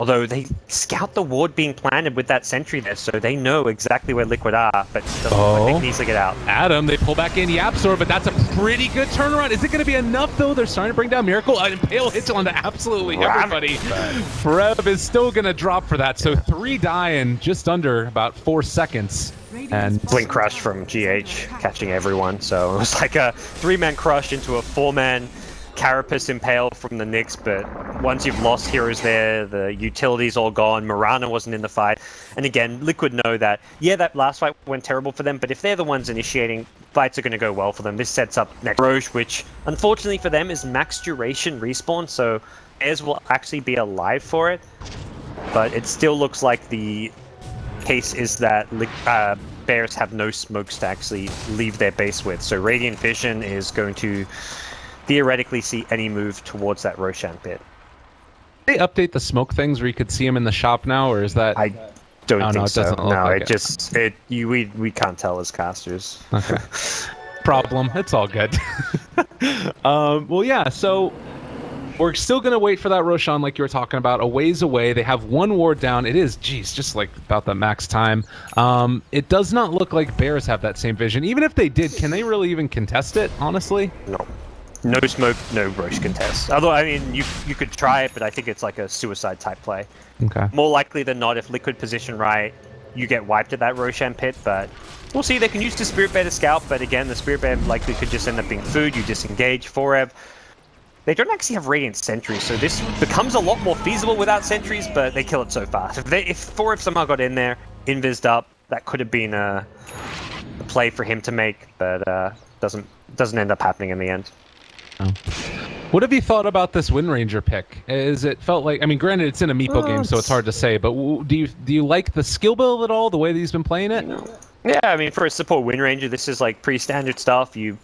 C: Although they scout the ward being planted with that sentry there, so they know exactly where Liquid are, but they can easily get out.
D: Adam, they pull back in Yapsor, but that's a pretty good turnaround. Is it going to be enough, though? They're starting to bring down Miracle. An Impale hits onto absolutely everybody. Frev is still going to drop for that, so 3 die in just under about 4 seconds. And
C: Blink Crush from GH catching everyone, so it was like a 3-man crush into a 4-man Carapace Impale from the Nyx, but once you've lost heroes there, the utility's all gone, Mirana wasn't in the fight, and again, Liquid know that, yeah, that last fight went terrible for them, but if they're the ones initiating, fights are going to go well for them. This sets up next Roche, which, unfortunately for them, is max duration respawn, so Bears will actually be alive for it, but it still looks like the case is that Bears have no smokes to actually leave their base with, so Radiant Vision is going to theoretically see any move towards that Roshan pit.
D: They update the smoke things where you could see them in the shop now, or is that?
C: I don't think
D: no, it
C: so.
D: doesn't look
C: No,
D: like
C: it just we can't tell as casters.
D: Okay. Problem. It's all good. Well, yeah. So we're still gonna wait for that Roshan, like you were talking about, a ways away. They have one ward down. It is, geez, just like about the max time. It does not look like Bears have that same vision. Even if they did, can they really even contest it? Honestly,
C: No. No smoke, no Roche contest. Although, I mean, you could try it, but I think it's like a suicide type play.
D: okay.
C: More likely than not, if Liquid position right, you get wiped at that Roshan pit, but we'll see. They can use the Spirit Bear to scout, but again, the Spirit Bear likely could just end up being food. You disengage, Forev. They don't actually have Radiant Sentries, so this becomes a lot more feasible without Sentries, but they kill it so fast. If Forev somehow got in there, invised up, that could have been a play for him to make, but doesn't end up happening in the end.
D: Oh. What have you thought about this Wind Ranger pick? Is it felt like, I mean, granted it's in a Meepo game, so it's hard to say, but do you like the skill build at all, the way that he's been playing it?
C: Yeah, I mean, for a support Wind Ranger, this is like pre-standard stuff. You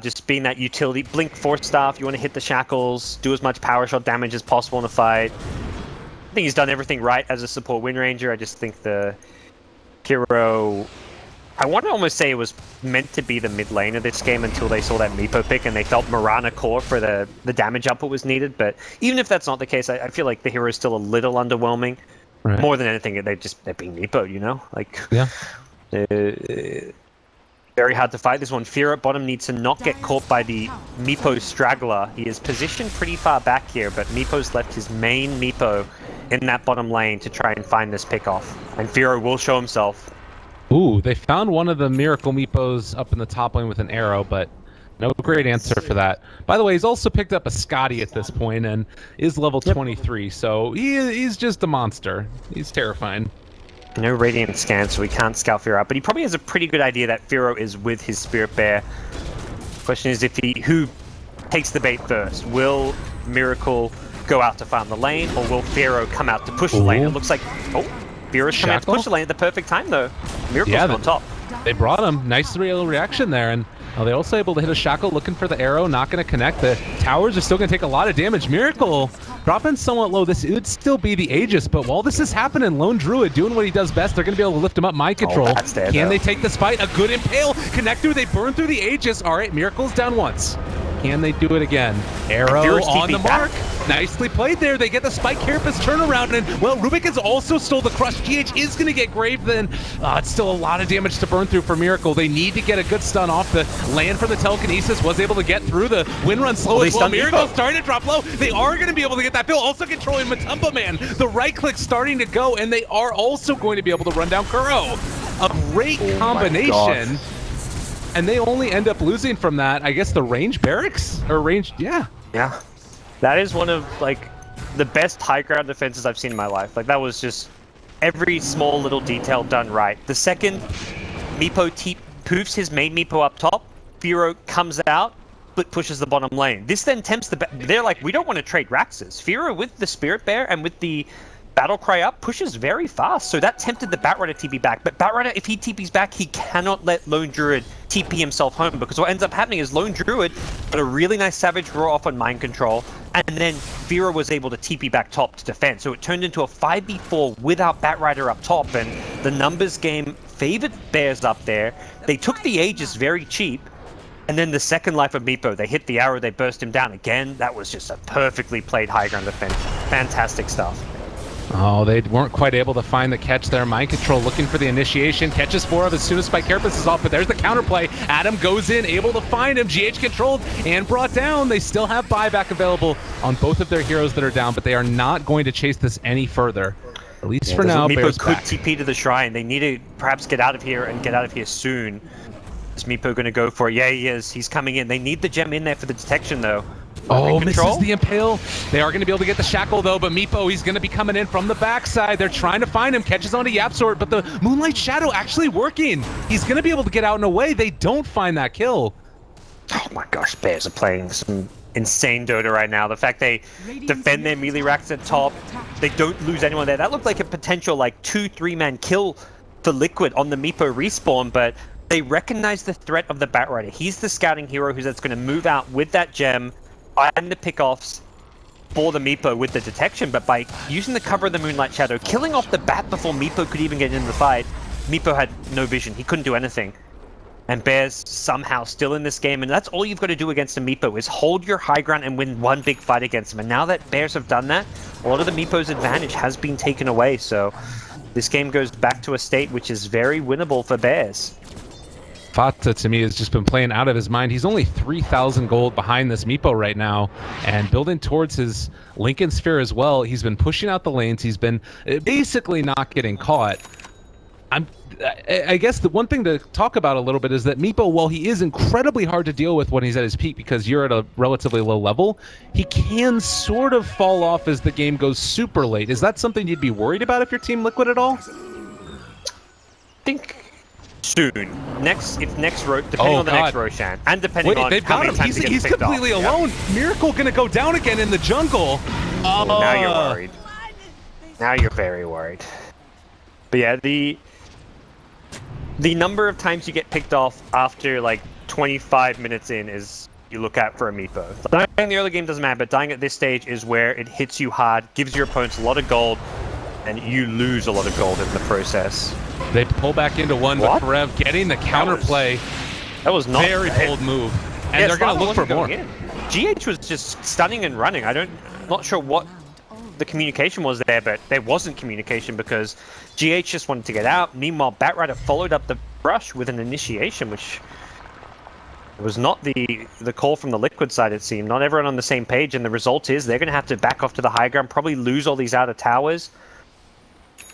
C: just being that utility, blink force stuff, you want to hit the shackles, do as much power shot damage as possible in the fight. I think he's done everything right as a support Wind Ranger. I just think the hero, I want to almost say it was meant to be the mid lane of this game until they saw that Meepo pick and they felt Mirana core for the damage output was needed. But even if that's not the case, I feel like the hero is still a little underwhelming.
D: Right.
C: More than anything, they're being Meepo, you know? Like,
D: Yeah.
C: Very hard to fight this one. Fear at bottom needs to not get caught by the Meepo straggler. He is positioned pretty far back here, but Meepo's left his main Meepo in that bottom lane to try and find this pick off. And Firo will show himself.
D: Ooh, they found one of the Miracle Meepos up in the top lane with an arrow, but no great answer for that. By the way, he's also picked up a Scotty at this point and is level 23, so he's just a monster. He's terrifying.
C: No Radiant scan, so we can't scout Firo out, but he probably has a pretty good idea that Firo is with his Spirit Bear. Question is who takes the bait first? Will Miracle go out to farm the lane, or will Firo come out to push the lane? It looks like, Firo's coming out to push the lane at the perfect time, though. Miracle's on top.
D: They brought him. Nice real reaction there, and they're also able to hit a shackle, looking for the arrow, not going to connect. The towers are still going to take a lot of damage. Miracle dropping somewhat low. This would still be the Aegis, but while this is happening, Lone Druid doing what he does best. They're going to be able to lift him up. Mind control. Can they take this fight? A good impale. Connector. They burn through the Aegis. All right, Miracle's down once. Can they do it again? Arrow on the mark. Nicely played there. They get the Spike Carapace turnaround, and well, Rubik has also stole the crush. GH is going to get graved then. It's still a lot of damage to burn through for Miracle. They need to get a good stun off. The land for the telekinesis was able to get through. The wind run slow as well. Miracle's starting to drop low. They are going to be able to get that bill. Also controlling Matumba Man. The right click starting to go, and they are also going to be able to run down Kuro. A great combination. And they only end up losing from that, I guess, the range barracks? Or range, yeah.
C: Yeah. That is one of, like, the best high ground defenses I've seen in my life. Like, that was just every small little detail done right. The second Meepo poofs his main Meepo up top, Firo comes out, but pushes the bottom lane. This then tempts the... They're like, we don't want to trade Raxes. Firo with the Spirit Bear and with the Battle Cry up pushes very fast, so that tempted the Batrider TP back. But Batrider, if he TPs back, he cannot let Lone Druid TP himself home, because what ends up happening is Lone Druid got a really nice Savage Roar off on Mind Control, and then Firo was able to TP back top to defend. So it turned into a 5v4 without Batrider up top, and the numbers game favored Bears up there. They took the Aegis very cheap, and then the second life of Meepo, they hit the arrow, they burst him down again. That was just a perfectly played high ground defense. Fantastic stuff.
D: Oh, they weren't quite able to find the catch there. Mind Control looking for the initiation. Catches 4 of as soon as Spike Carapace is off, but there's the counterplay. Adam goes in, able to find him. GH controlled and brought down. They still have buyback available on both of their heroes that are down, but they are not going to chase this any further. At least for now,
C: Meepo could TP to the shrine. They need to perhaps get out of here and get out of here soon. Is Meepo going to go for it? Yeah, he is. He's coming in. They need the gem in there for the detection, though.
D: Oh,
C: Control?
D: misses the impale. They are going to be able to get the shackle though, but Meepo, he's going to be coming in from the backside. They're trying to find him, catches onto YapzOr, but the Moonlight Shadow actually working. He's going to be able to get out and away. They don't find that kill.
C: Oh my gosh, Bears are playing some insane Dota right now. The fact they defend their melee racks at top, they don't lose anyone there. That looked like a potential like 2-3 man kill for Liquid on the Meepo respawn, but they recognize the threat of the Batrider. He's the scouting hero that's going to move out with that gem and the pickoffs for the Meepo with the detection, but by using the cover of the Moonlight Shadow, killing off the Bat before Meepo could even get into the fight, Meepo had no vision. He couldn't do anything. And Bears somehow still in this game, and that's all you've got to do against a Meepo is hold your high ground and win one big fight against him. And now that Bears have done that, a lot of the Meepo's advantage has been taken away, so this game goes back to a state which is very winnable for Bears.
D: Fata, to me, has just been playing out of his mind. He's only 3,000 gold behind this Meepo right now, and building towards his Lincoln Sphere as well. He's been pushing out the lanes. He's been basically not getting caught. I guess the one thing to talk about a little bit is that Meepo, while he is incredibly hard to deal with when he's at his peak because you're at a relatively low level, he can sort of fall off as the game goes super late. Is that something you'd be worried about if you're Team Liquid at all?
C: I think soon. Depending on the next Roshan, and depending on how many times
D: he's completely alone. Yep. Miracle gonna go down again in the jungle.
C: Oh. Now you're worried. Now you're very worried. But yeah, the number of times you get picked off after like 25 minutes in is you look at for a Meepo. Dying in the early game doesn't matter, but dying at this stage is where it hits you hard, gives your opponents a lot of gold, and you lose a lot of gold in the process.
D: They pull back into one, but Karev getting the counterplay.
C: That was not
D: very bold move, and they're going to look for more.
C: GH was just stunning and running. I'm not sure what the communication was there, but there wasn't communication because GH just wanted to get out. Meanwhile, Batrider followed up the rush with an initiation, which was not the call from the Liquid side, it seemed. Not everyone on the same page, and the result is they're going to have to back off to the high ground, probably lose all these outer towers.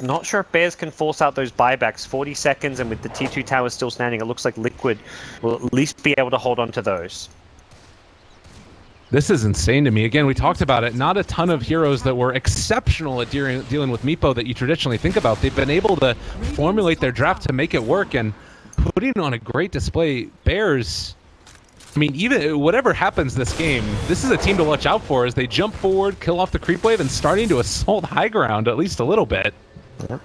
C: I'm not sure if Bears can force out those buybacks. 40 seconds, and with the T2 towers still standing, it looks like Liquid will at least be able to hold on to those.
D: This is insane to me. Again, we talked about it. Not a ton of heroes that were exceptional at dealing with Meepo that you traditionally think about. They've been able to formulate their draft to make it work and putting on a great display. Bears, I mean, even whatever happens this game, this is a team to watch out for as they jump forward, kill off the creep wave, and starting to assault high ground at least a little bit.
C: Yeah.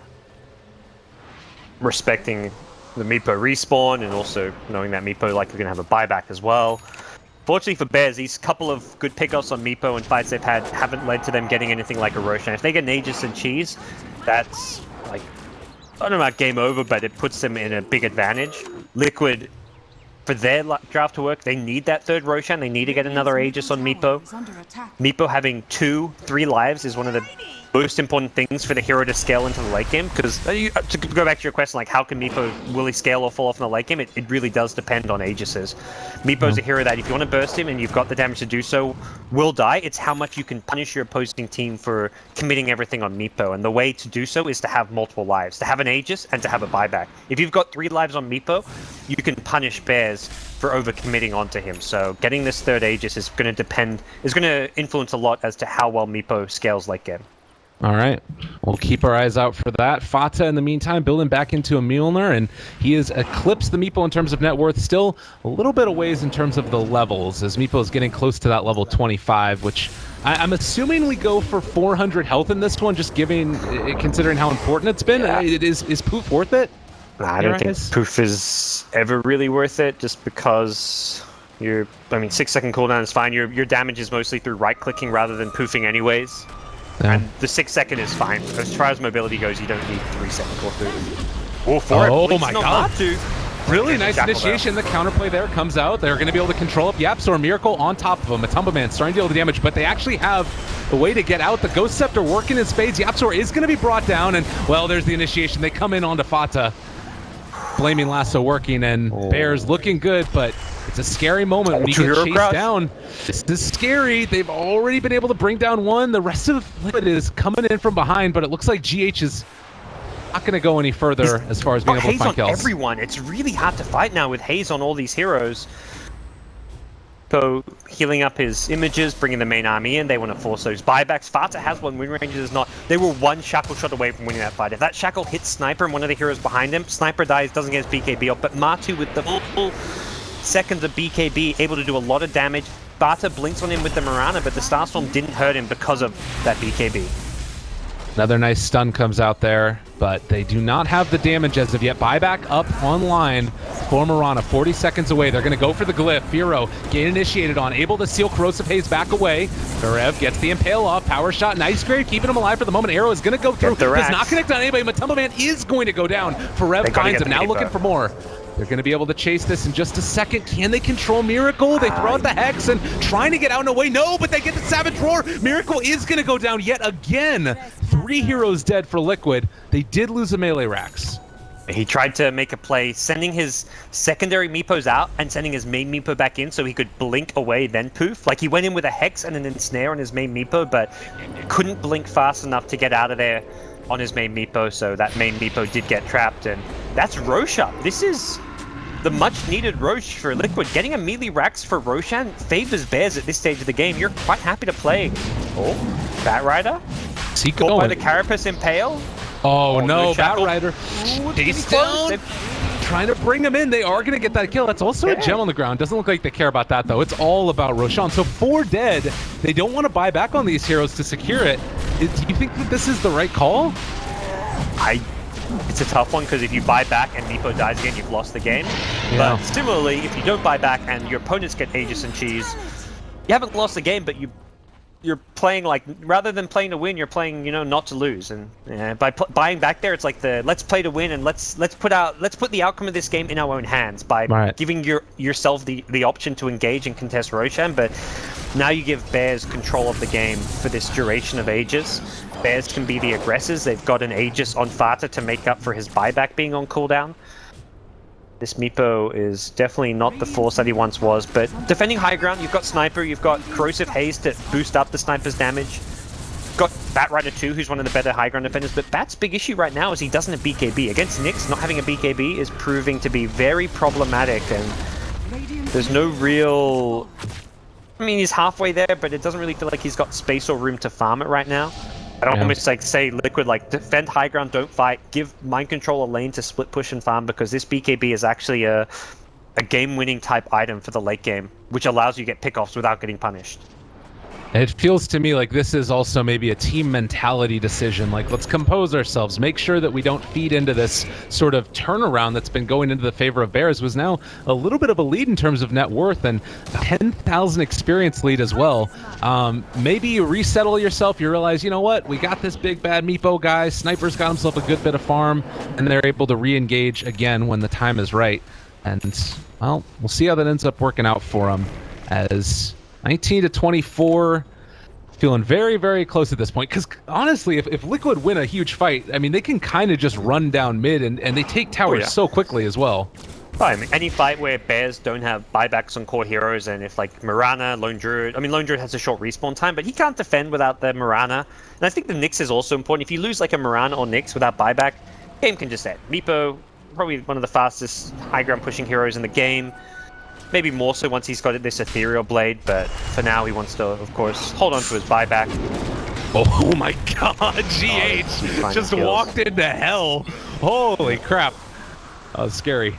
C: Respecting the Meepo respawn and also knowing that Meepo likely going to have a buyback as well. Fortunately for Bears, these couple of good pickoffs on Meepo and fights they've had haven't led to them getting anything like a Roshan. If they get an Aegis and Cheese, that's like, I don't know about game over, but it puts them in a big advantage. Liquid, for their draft to work, they need that third Roshan. They need to get another Aegis on Meepo. Meepo having 2-3 lives is one of the most important things for the hero to scale into the late game, because to go back to your question, like how can Meepo, will he scale or fall off in the late game? It really does depend on Aegises. Meepo's a hero that if you want to burst him and you've got the damage to do so, will die. It's how much you can punish your opposing team for committing everything on Meepo, and the way to do so is to have multiple lives, to have an Aegis and to have a buyback. If you've got 3 lives on Meepo, you can punish Bears for overcommitting onto him. So getting this third Aegis is going to influence a lot as to how well Meepo scales late game.
D: All right, we'll keep our eyes out for that. Fata, in the meantime, building back into a Mjolnir, and he has eclipsed the Meepo in terms of net worth. Still a little bit of ways in terms of the levels, as Meepo is getting close to that level 25, which I'm assuming we go for 400 health in this one, just considering how important it's been. Yeah. Is Poof worth it?
C: I don't think Poof is ever really worth it, just because 6-second cooldown is fine. Your damage is mostly through right-clicking rather than poofing anyways. Yeah. And the 6-second is fine. As far as mobility goes, you don't need 3-second core poof.
D: Oh my god. Really nice initiation. The counterplay there comes out. They're going to be able to control up YapzOr. Miracle on top of him. A Tumble Man starting to deal the damage, but they actually have a way to get out. The Ghost Scepter working in spades. YapzOr is going to be brought down, and well, there's the initiation. They come in onto Fata. Flaming Lasso working, and Bears looking good, but it's a scary moment when you get chased down. This is scary. They've already been able to bring down one. The rest of Liquid is coming in from behind, but it looks like GH is not going to go any further as far as being able to find kills.
C: Everyone. It's really hard to fight now with Haze on all these heroes. So healing up his images, bringing the main army in. They want to force those buybacks. Fata has one, Wind Ranger does not. They were one shackle shot away from winning that fight. If that shackle hits Sniper and one of the heroes behind him, Sniper dies, doesn't get his BKB up. But Matu with the full seconds of BKB, able to do a lot of damage. Fata blinks on him with the Mirana, but the Starstorm didn't hurt him because of that BKB.
D: Another nice stun comes out there, but they do not have the damage as of yet. Buyback up online for Mirana, 40 seconds away. They're going to go for the glyph. Firo, gain initiated on, able to seal Corrosive Haze back away. Karev gets the Impale off, power shot, nice grave, keeping him alive for the moment. Arrow is going to go through, does not connect on anybody. Matumbo Man is going to go down. Karev finds him, now looking for more. They're going to be able to chase this in just a second. Can they control Miracle? They throw out the Hex and trying to get out and away. No, but they get the Savage Roar. Miracle is going to go down yet again. 3 heroes dead for Liquid. They did lose the melee racks.
C: He tried to make a play, sending his secondary Meepos out and sending his main Meepo back in so he could blink away, then poof. Like, he went in with a Hex and an Ensnare on his main Meepo, but couldn't blink fast enough to get out of there on his main Meepo, so that main Meepo did get trapped, and that's Roche up. This is the much-needed Roche for Liquid. Getting a melee Rax for Roshan favors Bears at this stage of the game. You're quite happy to play. Oh, Batrider? Caught by the Carapace Impale?
D: Oh no,
C: Shackle.
D: Batrider stays down. Trying to bring him in. They are going to get that kill. That's also a gem on the ground. Doesn't look like they care about that, though. It's all about Roshan. So 4 dead. They don't want to buy back on these heroes to secure it. Do you think that this is the right call?
C: It's a tough one, because if you buy back and Meepo dies again, you've lost the game.
D: Yeah.
C: But similarly, if you don't buy back and your opponents get Aegis and Cheese, you haven't lost the game, but you're playing, like, rather than playing to win, you're playing, you know, not to lose. And by buying back there, it's like the let's play to win, and let's put the outcome of this game in our own hands by giving yourself the option to engage and contest Roshan. But now you give Bears control of the game for this duration of Aegis. Bears can be the aggressors. They've got an Aegis on Fata to make up for his buyback being on cooldown. This Meepo is definitely not the force that he once was, but defending high ground, you've got Sniper, you've got Corrosive Haze to boost up the Sniper's damage. You've got Batrider 2, who's one of the better high ground defenders, but Bat's big issue right now is he doesn't have BKB. Against Nyx, not having a BKB is proving to be very problematic, and there's no real... I mean, he's halfway there, but it doesn't really feel like he's got space or room to farm it right now. I'd almost like say Liquid, like, defend high ground, don't fight, give Mind Control a lane to split push and farm, because this BKB is actually a game-winning type item for the late game, which allows you to get pickoffs without getting punished.
D: It feels to me like this is also maybe a team mentality decision. Like, let's compose ourselves, make sure that we don't feed into this sort of turnaround that's been going into the favor of Bears. Was now a little bit of a lead in terms of net worth and 10,000 experience lead as well. Maybe you resettle yourself, you realize, you know what, we got this big bad Meepo guy, Sniper's got himself a good bit of farm, and they're able to re-engage again when the time is right. And, well, we'll see how that ends up working out for them, as 19 to 24, feeling very, very close at this point. Because honestly, if Liquid win a huge fight, I mean, they can kind of just run down mid, and they take towers so quickly as well.
C: I mean, any fight where Bears don't have buybacks on core heroes, and if, like, Mirana, Lone Druid... I mean, Lone Druid has a short respawn time, but he can't defend without the Mirana. And I think the Nyx is also important. If you lose, like, a Mirana or Nyx without buyback, game can just end. Meepo, probably one of the fastest high ground pushing heroes in the game. Maybe more so once he's got this Ethereal Blade, but for now he wants to, of course, hold on to his buyback.
D: Oh my god, GH just walked into hell. Holy crap. That was scary.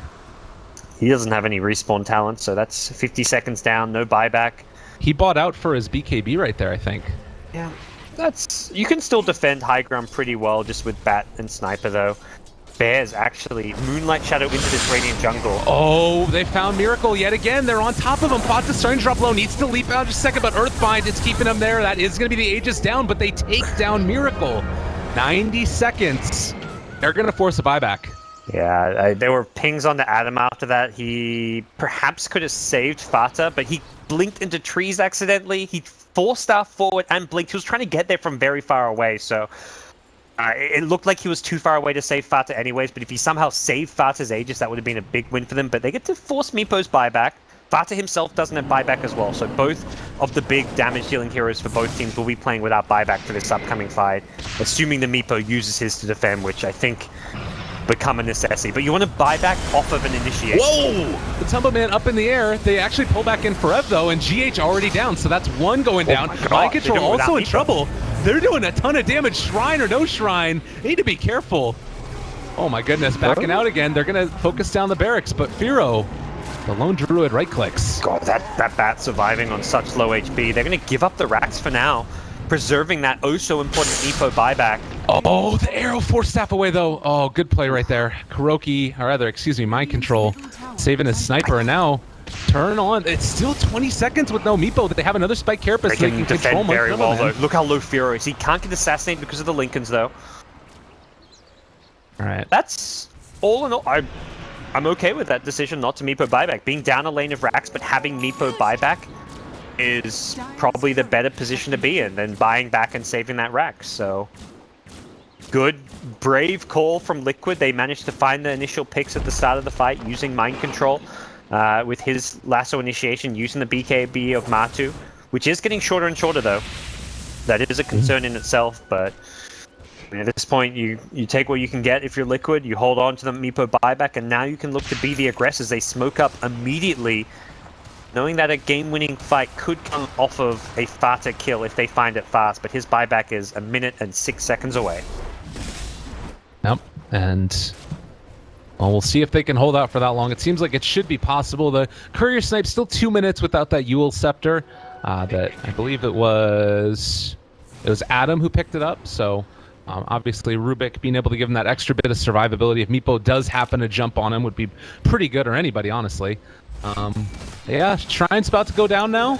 C: He doesn't have any respawn talent, so that's 50 seconds down, no buyback.
D: He bought out for his BKB right there, I think.
C: Yeah, you can still defend high ground pretty well just with Bat and Sniper, though. Bears actually Moonlight Shadow into this Radiant jungle.
D: Oh, they found Miracle yet again. They're on top of him. Fata's starting to drop low. Needs to leap out just a second, but Earthbind is keeping him there. That is going to be the Aegis down, but they take down Miracle. 90 seconds. They're going to force a buyback.
C: Yeah, there were pings on the Atom after that. He perhaps could have saved Fata, but he blinked into trees accidentally. He forced stuff forward and blinked. He was trying to get there from very far away, so... it looked like he was too far away to save Fata anyways, but if he somehow saved Fata's Aegis, that would have been a big win for them. But they get to force Meepo's buyback. Fata himself doesn't have buyback as well, so both of the big damage-dealing heroes for both teams will be playing without buyback for this upcoming fight, assuming the Meepo uses his to defend, which I think become a necessity. But you want to buy back off of an initiation.
D: Whoa! The Tumble Man up in the air. They actually pull back in for Ev, though, and GH already down, so that's one going down.
C: my God,
D: Mind Control
C: they're doing
D: also in
C: without
D: trouble. They're doing a ton of damage, shrine or no shrine. They need to be careful. Oh my goodness, backing out again. They're going to focus down the barracks, but Firo, the lone druid, right-clicks.
C: God, that bat surviving on such low HP. They're going to give up the racks for now, preserving that oh-so-important Meepo buyback.
D: Oh, the arrow force staff away, though. Oh, good play right there. Kuroki, or rather, excuse me, Mind Control, saving his sniper, and now turn on. It's still 20 seconds with no Meepo. They have another Spike Carapace.
C: They can defend very well, though. Look how low Firo is. He can't get assassinated because of the Lincolns, though.
D: All right.
C: That's all in all. I'm okay with that decision not to Meepo buyback. Being down a lane of racks, but having Meepo buyback is probably the better position to be in than buying back and saving that rack. So, good, brave call from Liquid. They managed to find the initial picks at the start of the fight using Mind Control with his lasso initiation, using the BKB of Matu, which is getting shorter and shorter, though. That is a concern in itself, but at this point, you take what you can get if you're Liquid, you hold on to the Meepo buyback, and now you can look to be the aggressors. They smoke up immediately, knowing that a game-winning fight could come off of a Fata kill if they find it fast, but his buyback is 1 minute and 6 seconds away.
D: Yep, and well, we'll see if they can hold out for that long. It seems like it should be possible. The Courier Snipe still 2 minutes without that Yule Scepter. That I believe it was Adam who picked it up, so obviously Rubik being able to give him that extra bit of survivability if Meepo does happen to jump on him would be pretty good, or anybody, honestly. Yeah, Shrine's about to go down now.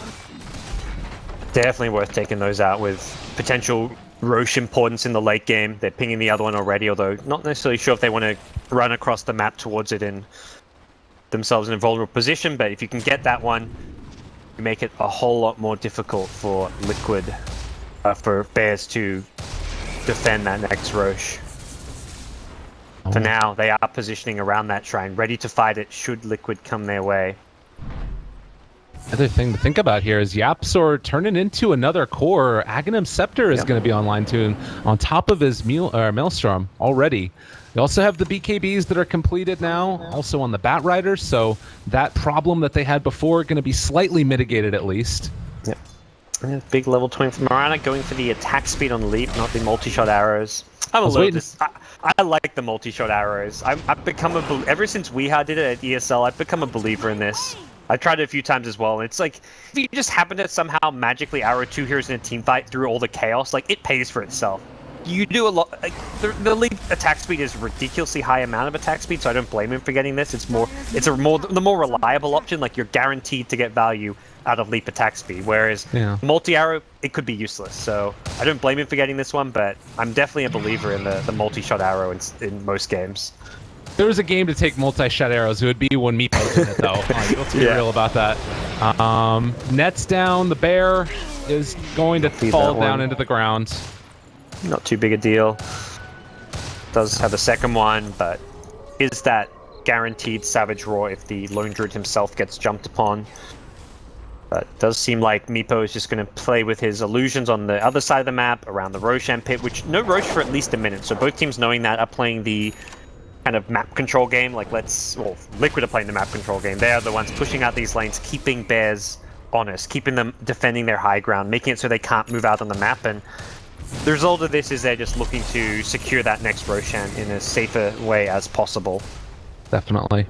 C: Definitely worth taking those out with potential Roche importance in the late game. They're pinging the other one already, although not necessarily sure if they want to run across the map towards it and themselves in a vulnerable position, but if you can get that one, you make it a whole lot more difficult for Liquid, for Bears to defend that next Roche. For now, they are positioning around that shrine, ready to fight it should Liquid come their way.
D: Other thing to think about here is Yapsor turning into another core. Aghanim Scepter is going to be online too, and on top of his Maelstrom already. They also have the BKBs that are completed now, also on the Bat Riders, so that problem that they had before going to be slightly mitigated at least.
C: Yep. And big level 20 from Marana, going for the attack speed on the leap, not the multi-shot arrows. I like the multi-shot arrows. I've become ever since Weeha did it at ESL, I've become a believer in this. I've tried it a few times as well, and it's like, if you just happen to somehow magically arrow 2 heroes in a team fight through all the chaos, like, it pays for itself. You do a lot, like, the leap attack speed is ridiculously high amount of attack speed, so I don't blame him for getting this. It's the more reliable option, like, you're guaranteed to get value out of leap attack speed, whereas multi-arrow, it could be useless. So I don't blame him for getting this one, but I'm definitely a believer in the multi-shot arrow in most games.
D: If there was a game to take multi-shot arrows, it would be when Meepo's in it, though. Let's be real about that. Net's down. The bear is going to fall down into the ground.
C: Not too big a deal. Does have a second one, but is that guaranteed Savage Roar if the Lone Druid himself gets jumped upon? But it does seem like Meepo is just going to play with his illusions on the other side of the map, around the Roshan pit, which no Roche for at least a minute. So both teams knowing that are playing the kind of map control game. Like, Liquid are playing the map control game. They are the ones pushing out these lanes, keeping Bears honest, keeping them defending their high ground, making it so they can't move out on the map. And the result of this is they're just looking to secure that next Roshan in as safer way as possible.
D: Definitely.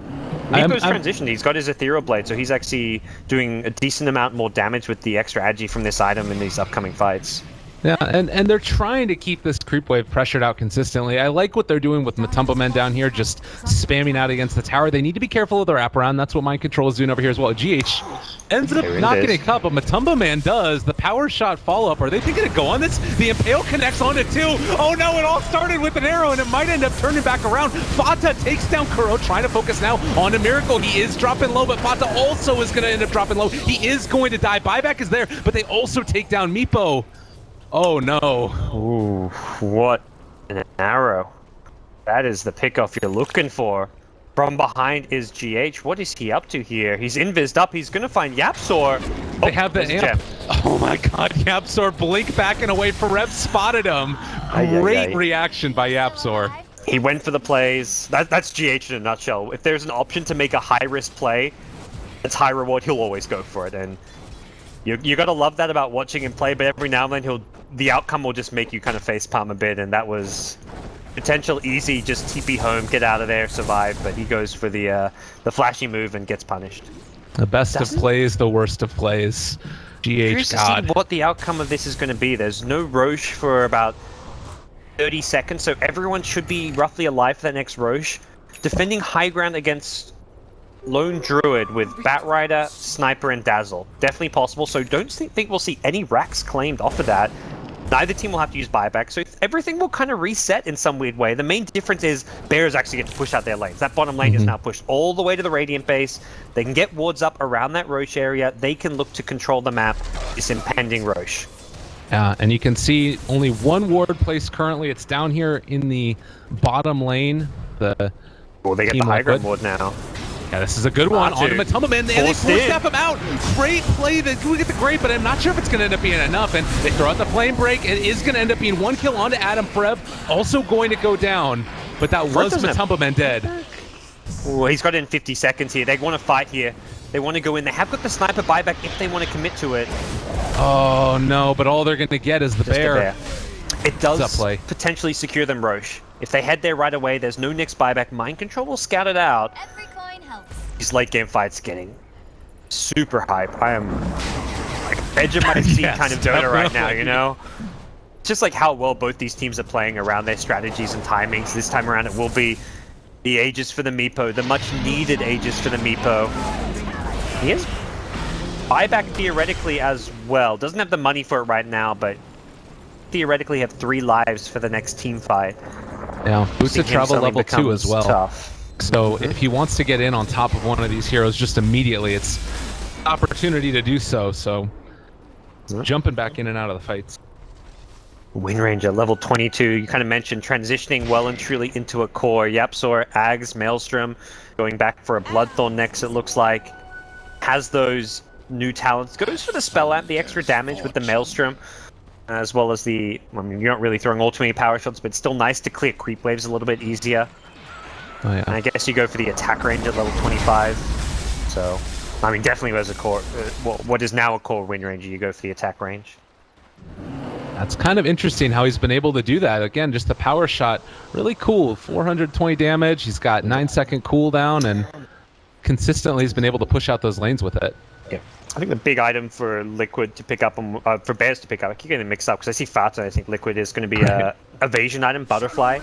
C: Meepo's transitioned. He's got his Ethereal Blade, so he's actually doing a decent amount more damage with the extra agi from this item in these upcoming fights.
D: Yeah, and they're trying to keep this creep wave pressured out consistently. I like what they're doing with Matumbo Men down here, just spamming out against the tower. They need to be careful of the wraparound. That's what Mind Control is doing over here as well. GH ends up not getting cut, but Matumbo Man does. The power shot follow-up. Are they thinking to go on this? The Impale connects on it too. Oh no, it all started with an arrow, and it might end up turning back around. Fata takes down Kuro, trying to focus now on a Miracle. He is dropping low, but Fata also is going to end up dropping low. He is going to die. Buyback is there, but they also take down Meepo. Oh no.
C: Ooh, what an arrow. That is the pickoff you're looking for. From behind is GH. What is he up to here? He's invised up. He's going to find Yapsor.
D: They have the amp. Oh my god, Yapsor blink backing away. Forev spotted him. Great reaction by Yapsor.
C: He went for the plays. That's GH in a nutshell. If there's an option to make a high-risk play, it's high reward, he'll always go for it. And you gotta love that about watching him play, but every now and then the outcome will just make you kind of facepalm a bit, and that was potential easy, just TP home, get out of there, survive, but he goes for the flashy move and gets punished.
D: The best of plays, the worst of plays.
C: Curious
D: GH
C: to see
D: God.
C: what the outcome of this is going to be. There's no Roche for about 30 seconds, so everyone should be roughly alive for that next Roche. Defending high ground against Lone Druid with Batrider, Sniper, and Dazzle. Definitely possible, so don't think we'll see any racks claimed off of that. Neither team will have to use buyback, so everything will kind of reset in some weird way. The main difference is Bears actually get to push out their lanes. That bottom lane is now pushed all the way to the Radiant base. They can get wards up around that Roche area. They can look to control the map. This impending Roche.
D: Yeah, and you can see only one ward placed currently. It's down here in the bottom lane.
C: Well, they get the high ground ward now.
D: Yeah, this is a good one. On to Matumba, man. They force step him out. Great play. They do get the great, but I'm not sure if it's going to end up being enough. And they throw out the flame break. It is going to end up being one kill onto Adam. Forev also going to go down, but that was Matumba man dead.
C: Oh, he's got it in 50 seconds here. They want to fight here. They want to go in. They have got the sniper buyback if they want to commit to it.
D: Oh, no, but all they're going to get is the bear.
C: It does potentially secure them Roche. If they head there right away, there's no next buyback. Mind Control will scout it out.
E: Every coin helps.
C: These late game fights getting super hype. I am like edge of my seat kind of Dota right now, you know? Just like how well both these teams are playing around their strategies and timings. This time around it will be the Aegis for the Meepo, the much needed Aegis for the Meepo. He has buyback theoretically as well. Doesn't have the money for it right now, but theoretically have 3 lives for the next team fight.
D: Yeah, boosted travel level 2 as well.
C: Tough.
D: So if he wants to get in on top of one of these heroes just immediately, it's opportunity to do so. So jumping back in and out of the fights.
C: Wind Ranger, level 22. You kind of mentioned transitioning well and truly into a core. Yapsor, Ags, Maelstrom, going back for a Bloodthorn next, it looks like. Has those new talents. Goes for the Spell Amp, the extra damage with the Maelstrom. As well as the, I mean, you're not really throwing all too many power shots, but it's still nice to clear creep waves a little bit easier.
D: Oh, yeah.
C: And I guess you go for the attack range at level 25. So, I mean, definitely as a core, what is now a core Wind Ranger, you go for the attack range.
D: That's kind of interesting how he's been able to do that. Again, just the power shot, really cool. 420 damage, he's got 9-second cooldown, and consistently he's been able to push out those lanes with it.
C: Yeah. I think the big item for Liquid to pick up, for Bears to pick up, I keep getting mixed up because I see Fata, I think Liquid is going to be a evasion item, Butterfly,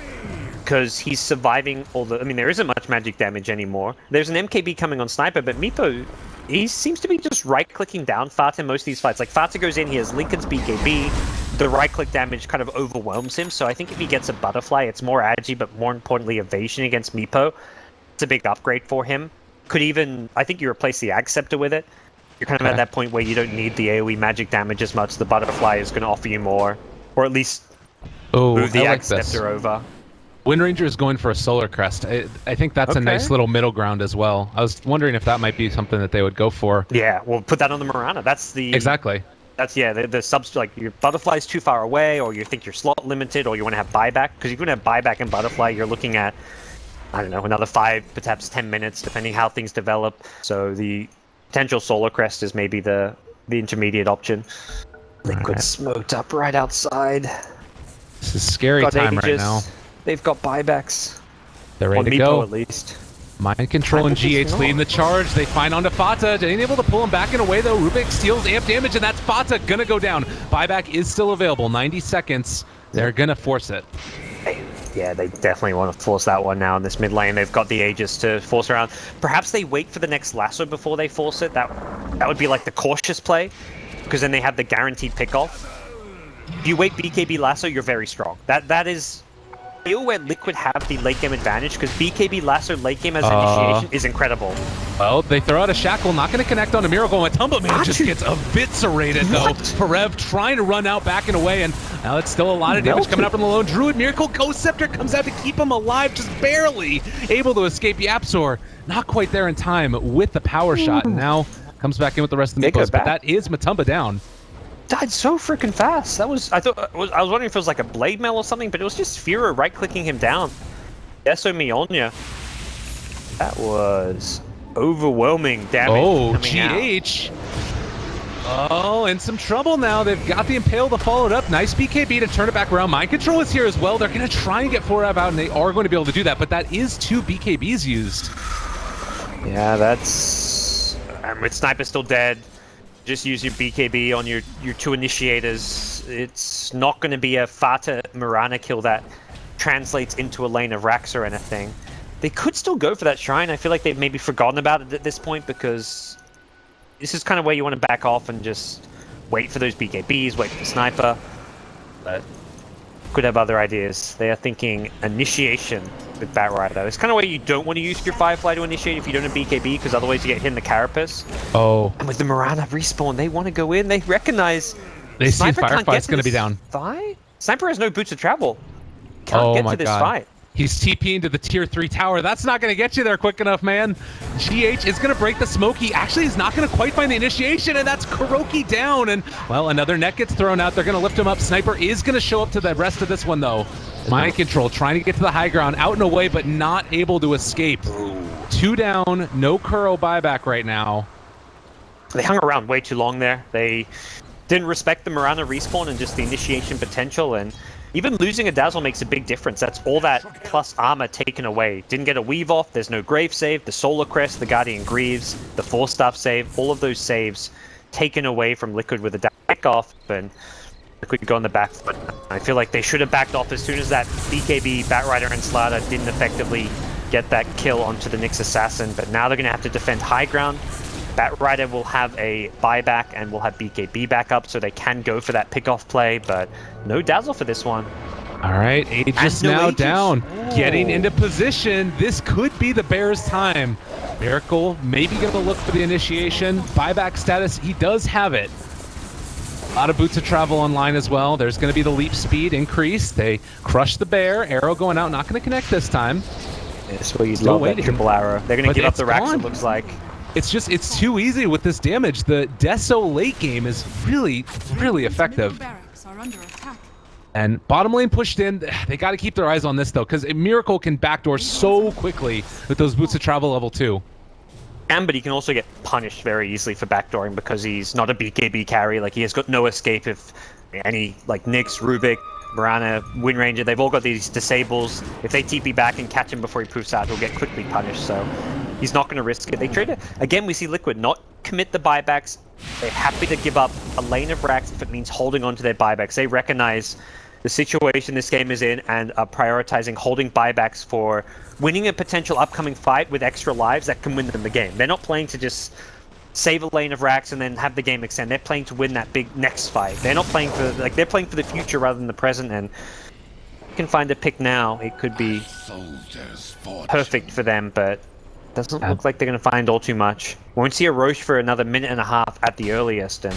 C: because he's surviving all the, I mean, there isn't much magic damage anymore. There's an MKB coming on Sniper, but Meepo, he seems to be just right-clicking down Fata in most of these fights. Like, Fata goes in, he has Lincoln's BKB, the right-click damage kind of overwhelms him, so I think if he gets a Butterfly, it's more agi, but more importantly, evasion against Meepo. It's a big upgrade for him. Could even, I think you replace the Ag Scepter with it. You're kind of at that point where you don't need the AoE magic damage as much. The Butterfly is going to offer you more, or at least move the Ag Scepter over.
D: Wind Ranger is going for a Solar Crest. I think that's a nice little middle ground as well. I was wondering if that might be something that they would go for.
C: Yeah, well, put that on the Mirana. That's the...
D: Exactly.
C: That's, yeah, the subs, like, your Butterfly's too far away, or you think you're slot limited, or you want to have buyback. Because you're going to have buyback and Butterfly, you're looking at, I don't know, another 5, perhaps 10 minutes, depending how things develop. So the potential Solar Crest is maybe the intermediate option. Liquid smoked up right outside.
D: This is scary time right now.
C: They've got buybacks.
D: They're ready to
C: Meepo
D: go.
C: At least.
D: Mind Control and GH leading the charge. They find onto Fata. They ain't able to pull him back in a way though. Rubik steals amp damage, and that's Fata gonna go down. Buyback is still available. 90 seconds. They're gonna force it.
C: Yeah, they definitely want to force that one now in this mid lane. They've got the Aegis to force around. Perhaps they wait for the next lasso before they force it. That would be like the cautious play, because then they have the guaranteed pick off. If you wait BKB lasso, you're very strong. That is where Liquid have the late game advantage, because BKB lasso late game as initiation is incredible.
D: Well, they throw out a shackle, not going to connect on a miracle, and Matumba man just gets eviscerated though. Forev trying to run out, backing away, and now it's still a lot of damage coming up from the lone Druid. Miracle Ghost Scepter comes out to keep him alive, just barely able to escape Yapsor. Not quite there in time with the power shot, and now comes back in with the rest of the Meepos, but that is Matumba down.
C: Died so freaking fast. That was, I was wondering if it was like a blade mail or something, but it was just Fira right-clicking him down. Eso Mionya. That was overwhelming damage.
D: Oh,
C: coming out.
D: GH. Oh, in some trouble now. They've got the Impale to follow it up. Nice BKB to turn it back around. Mind Control is here as well. They're going to try and get 4-Ab out, and they are going to be able to do that, but that is 2 BKBs used.
C: Yeah, that's... And with Sniper still dead, just use your BKB on your 2 initiators. It's not going to be a Fata Mirana kill that translates into a lane of Rax or anything. They could still go for that Shrine. I feel like they've maybe forgotten about it at this point, because this is kind of where you want to back off and just wait for those BKBs, wait for the Sniper. But could have other ideas. They are thinking initiation with Batrider. It's kind of where you don't want to use your Firefly to initiate if you don't have BKB, because otherwise you get hit in the Carapace.
D: Oh.
C: And with the Mirana respawn, they want to go in. They recognize
D: They see
C: Sniper can't
D: Firefly's
C: get
D: going to be
C: this
D: down.
C: Fight? Sniper has no boots of travel. Can't get to this fight.
D: He's TPing to the tier 3 tower. That's not going to get you there quick enough, man. GH is going to break the smoke. He actually is not going to quite find the initiation, and that's Kuroki down. And, well, another net gets thrown out. They're going to lift him up. Sniper is going to show up to the rest of this one, though. Mind Control trying to get to the high ground, out and away, but not able to escape. 2 down, no Kuro buyback right now.
C: They hung around way too long there. They didn't respect the Mirana respawn and just the initiation potential, and even losing a Dazzle makes a big difference. That's all that plus armor taken away. Didn't get a weave off, there's no Grave save, the Solar Crest, the Guardian Greaves, the Force Staff save, all of those saves taken away from Liquid with a back off, and Liquid go on the back foot. I feel like they should have backed off as soon as that BKB, Batrider, and Slaughter didn't effectively get that kill onto the Nyx Assassin, but now they're going to have to defend high ground. Batrider will have a buyback and will have BKB back up, so they can go for that pick-off play, but no Dazzle for this one.
D: All right, Aegis
C: no
D: now
C: Aegis.
D: down, getting into position. This could be the Bears' time. Miracle maybe going to look for the initiation. Buyback status, he does have it. A lot of boots of travel online as well. There's going to be the leap speed increase. They crush the bear. Arrow going out, not going to connect this time.
C: That's where you love that triple arrow. They're going to give up the racks, it looks like.
D: It's too easy with this damage. The Deso late game is really effective.
A: Barracks are under attack.
D: And bottom lane pushed in. They got to keep their eyes on this though, because Miracle can backdoor so quickly with those boots of travel level 2.
C: But he can also get punished very easily for backdooring because he's not a BKB carry. Like, he has got no escape if any, like, Nyx, Rubik, Mirana, Wind Ranger, they've all got these disables. If they TP back and catch him before he poofs out, he'll get quickly punished, so he's not going to risk it. They trade it. Again, we see Liquid not commit the buybacks. They're happy to give up a lane of racks if it means holding on to their buybacks. They recognize the situation this game is in and are prioritizing holding buybacks for winning a potential upcoming fight with extra lives that can win them the game. They're not playing to just save a lane of racks and then have the game extend. They're playing to win that big next fight. They're not playing for, like, they're playing for the future rather than the present, and you can find a pick now. It could be perfect for them, but doesn't look like they're going to find all too much. Won't see a Roche for another minute and a half at the earliest, and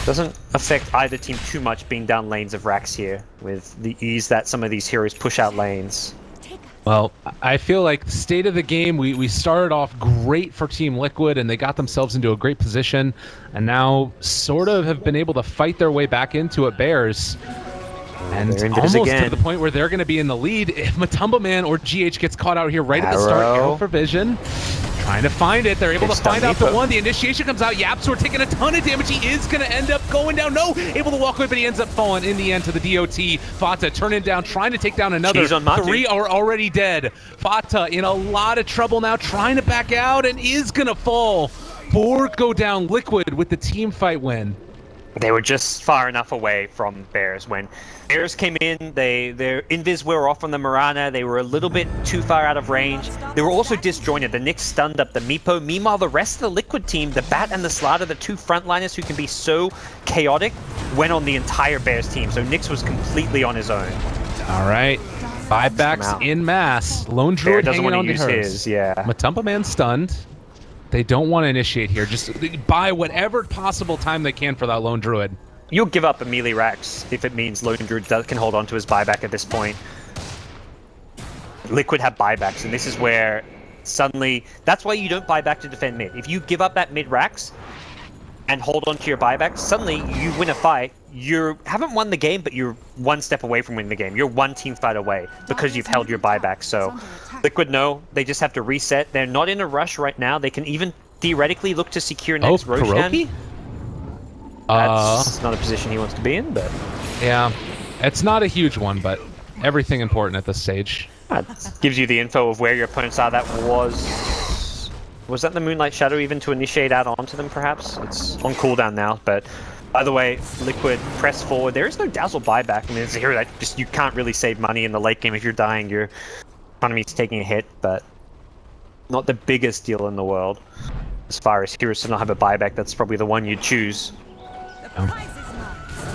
C: doesn't affect either team too much being down lanes of racks here with the ease that some of these heroes push out lanes.
D: Well, I feel like the state of the game, we started off great for Team Liquid, and they got themselves into a great position, and now sort of have been able to fight their way back into it, Bears. And almost to the point where they're going to be in the lead if Matumba Man or GH gets caught out here right at the start. Arrow for vision. Trying to find it. They're able to find out the one. The initiation comes out. Yapsor taking a ton of damage. He is going to end up going down. No! Able to walk away, but he ends up falling in the end to the DOT. Fata turning down, trying to take down another. 3 are already dead. Fata in a lot of trouble now, trying to back out and is going to fall. 4 go down. Liquid with the team fight win.
C: They were just far enough away from Bears when Bears came in. Their invis were off on the Mirana. They were a little bit too far out of range. They were also disjointed. The Nyx stunned up the Meepo. Meanwhile, the rest of the Liquid team, the Bat and the Slaughter, the 2 frontliners who can be so chaotic, went on the entire Bears team. So Nyx was completely on his own.
D: All right. Buybacks in mass. Lone Druid
C: doesn't want to
D: use
C: his, yeah.
D: Matumba Man stunned. They don't want to initiate here. Just buy whatever possible time they can for that Lone Druid.
C: You'll give up a melee Rax if it means Lone Druid can hold on to his buyback at this point. Liquid have buybacks, and this is where suddenly... That's why you don't buy back to defend mid. If you give up that mid Rax, and hold on to your buyback, suddenly you win a fight. You haven't won the game, but you're one step away from winning the game. You're one team fight away because you've held your buyback. So Liquid know they just have to reset. They're not in a rush right now. They can even theoretically look to secure next Roshan.
D: Kuroki?
C: That's not a position he wants to be in, but...
D: Yeah, it's not a huge one, but everything important at this stage.
C: That gives you the info of where your opponents are. That was that the Moonlight Shadow even to initiate out onto them, perhaps? It's on cooldown now, but by the way, Liquid press forward. There is no Dazzle buyback. I mean, it's a hero that just you can't really save money in the late game. If you're dying, your economy's taking a hit, but not the biggest deal in the world. As far as heroes to not have a buyback, that's probably the one you'd choose.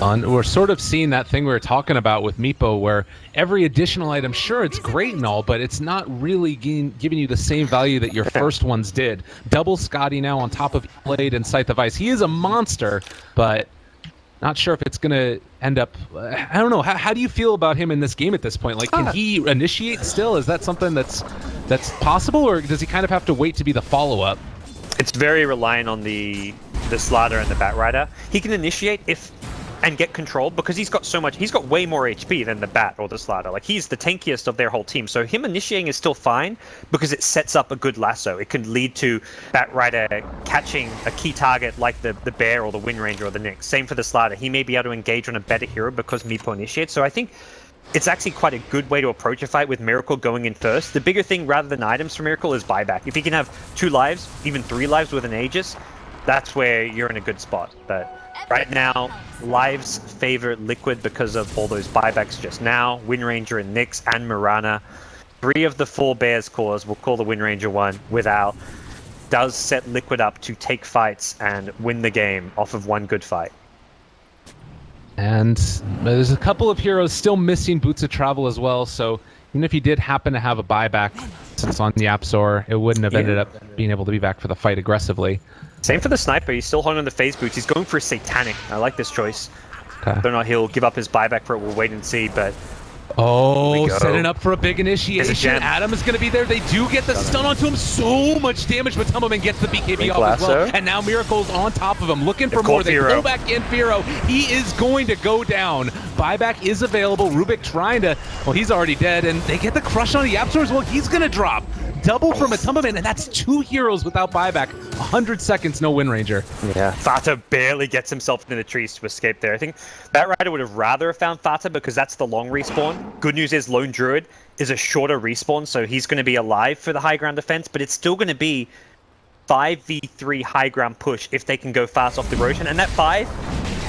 D: We're sort of seeing that thing we were talking about with Meepo, where every additional item, sure, it's great and all, but it's not really giving you the same value that your first ones did. Double Scotty now on top of Blade and Scythe of Ice. He is a monster, but not sure if it's going to end up... I don't know. How do you feel about him in this game at this point? Like, can he initiate still? Is that something that's possible, or does he kind of have to wait to be the follow-up?
C: It's very reliant on the Slider and the Batrider. He can initiate and get control because he's got so much. He's got way more HP than the Bat or the Slider. Like, he's the tankiest of their whole team. So him initiating is still fine because it sets up a good lasso. It can lead to Batrider catching a key target like the Bear or the Wind Ranger or the Nyx. Same for the Slider. He may be able to engage on a better hero because Meepo initiates. So I think it's actually quite a good way to approach a fight with Miracle going in first. The bigger thing, rather than items for Miracle, is buyback. If he can have 2 lives, even 3 lives with an Aegis, that's where you're in a good spot. But right now, lives favor Liquid because of all those buybacks just now. Wind Ranger and Nyx and Mirana. 3 of the 4 Bears cores, we'll call the Wind Ranger one, without, does set Liquid up to take fights and win the game off of one good fight.
D: And there's a couple of heroes still missing Boots of Travel as well, so even if he did happen to have a buyback since on the App Store, it wouldn't have ended up being able to be back for the fight aggressively.
C: Same for the Sniper. He's still holding on the phase boots. He's going for a Satanic. I like this choice.
D: Okay.
C: Whether or not he'll give up his buyback for it, we'll wait and see, but...
D: Oh, setting up for a big initiation. Adam is going to be there. They do get the stun onto him. So much damage, but Tumbleman gets the BKB off as well. And now Miracle's on top of him, looking for more. They pull back in Firo. He is going to go down. Buyback is available. Rubik trying to... Well, he's already dead, and they get the crush on the App Store as well. He's going to drop. Double from a Tumbleman, and that's 2 heroes without buyback. 100 seconds, no Wind Ranger.
C: Yeah, Fata barely gets himself into the trees to escape there. I think Batrider would have rather have found Fata because that's the long respawn. Good news is Lone Druid is a shorter respawn, so he's going to be alive for the high ground defense, but it's still going to be 5v3 high ground push if they can go fast off the Roshan. And that 5,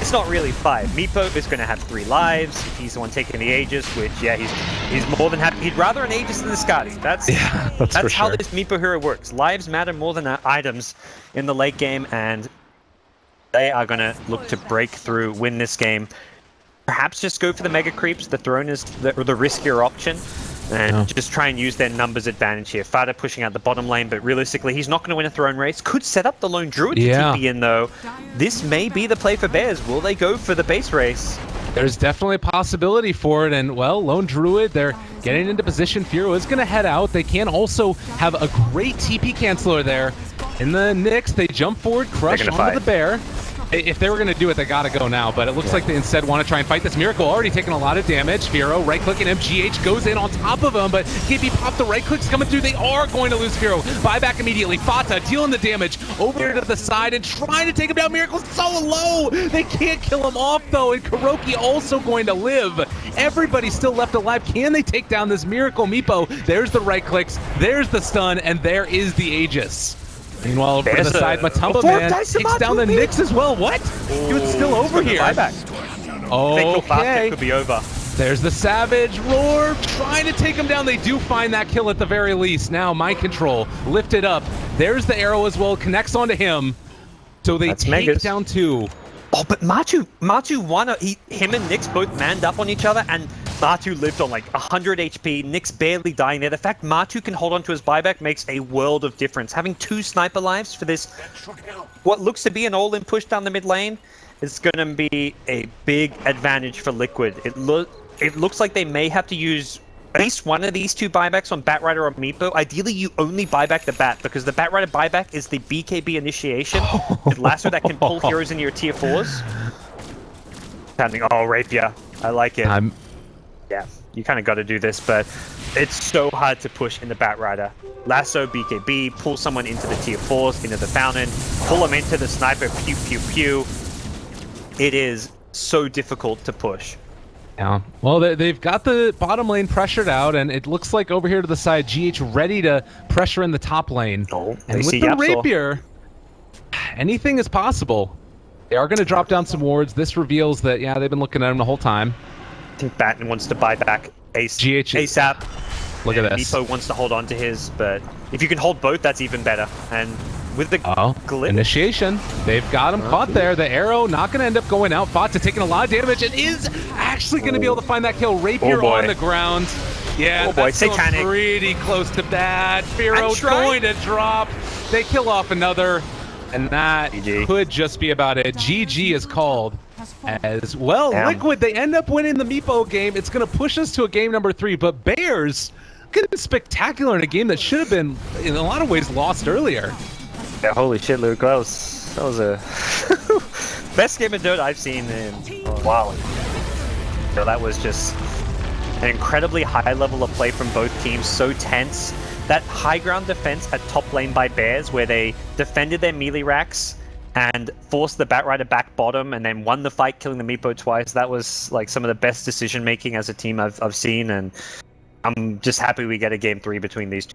C: it's not really 5. Meepo is going to have 3 lives. He's the one taking the Aegis, which, yeah, he's more than happy. He'd rather an Aegis than the Scotty. That's how this Meepo hero works. Lives matter more than items in the late game, and they are going to look to break through, win this game. Perhaps just go for the Mega Creeps. The Throne is the riskier option. And just try and use their numbers advantage here. Fata pushing out the bottom lane, but realistically, he's not going to win a Throne race. Could set up the Lone Druid to TP in, though. This may be the play for Bears. Will they go for the base race?
D: There's definitely a possibility for it, and, well, Lone Druid, they're getting into position. Firo is going to head out. They can also have a great TP canceller there. In the Nyx, they jump forward, crush onto the Bear. If they were going to do it, they got to go now, but it looks like they instead want to try and fight this. Miracle already taking a lot of damage. Firo right-clicking him. GH goes in on top of him, but KP popped the right-clicks coming through. They are going to lose Firo. Buyback immediately. Fata dealing the damage over to the side and trying to take him down. Miracle's so low. They can't kill him off, though, and Kuroki also going to live. Everybody's still left alive. Can they take down this Miracle Meepo? There's the right-clicks. There's the stun, and there is the Aegis. Meanwhile, over to the side, Matumba Man takes down the Nyx as well. What? He was still over here. Okay.
C: Could be over.
D: There's the Savage Roar trying to take him down. They do find that kill at the very least. Now, Mind Control lifted up. There's the arrow as well. Connects onto him. So they take down 2.
C: Oh, but Matu won. Him and Nyx both manned up on each other, and Matu lived on like 100 HP. Nyx barely dying there. The fact Matu can hold on to his buyback makes a world of difference. Having 2 sniper lives for this, what looks to be an all-in push down the mid lane, is going to be a big advantage for Liquid. It looks like they may have to use at least one of these two buybacks on Batrider or Meepo. Ideally, you only buy back the Bat, because the Batrider buyback is the BKB initiation with Lasso that can pull heroes into your tier 4s. Oh, Rapier. I like it. Yeah, you kind of got to do this, but it's so hard to push in the Batrider. Lasso, BKB, pull someone into the tier 4s, into the Fountain, pull them into the Sniper, pew, pew, pew. It is so difficult to push.
D: Yeah. Well, they've got the bottom lane pressured out, and it looks like over here to the side, GH ready to pressure in the top lane.
C: Oh,
D: and with the Rapier, anything is possible. They are going to drop down some wards. This reveals that, yeah, they've been looking at him the whole time.
C: I think Batten wants to buy back
D: GH
C: ASAP.
D: Look at this.
C: Meepo wants to hold on to his, but if you can hold both, that's even better. And with the glitch...
D: Initiation. They've got him caught there. The arrow not going to end up going out. Fata taking a lot of damage and is actually going to be able to find that kill. Rapier on the ground. Yeah, that's going pretty close to bad. Firo going to drop. They kill off another. And that could just be about it. GG is called as well. Damn. Liquid, they end up winning the Meepo game. It's going to push us to a game number 3. But Bears, getting spectacular in a game that should have been, in a lot of ways, lost earlier.
C: Yeah, holy shit, Luke. That was a best game of Dota I've seen in a while. So that was just an incredibly high level of play from both teams. So tense. That high ground defense at top lane by Bears, where they defended their melee racks and forced the Batrider back bottom, and then won the fight, killing the Meepo twice. That was like some of the best decision making as a team I've seen, and I'm just happy we get a game 3 between these two.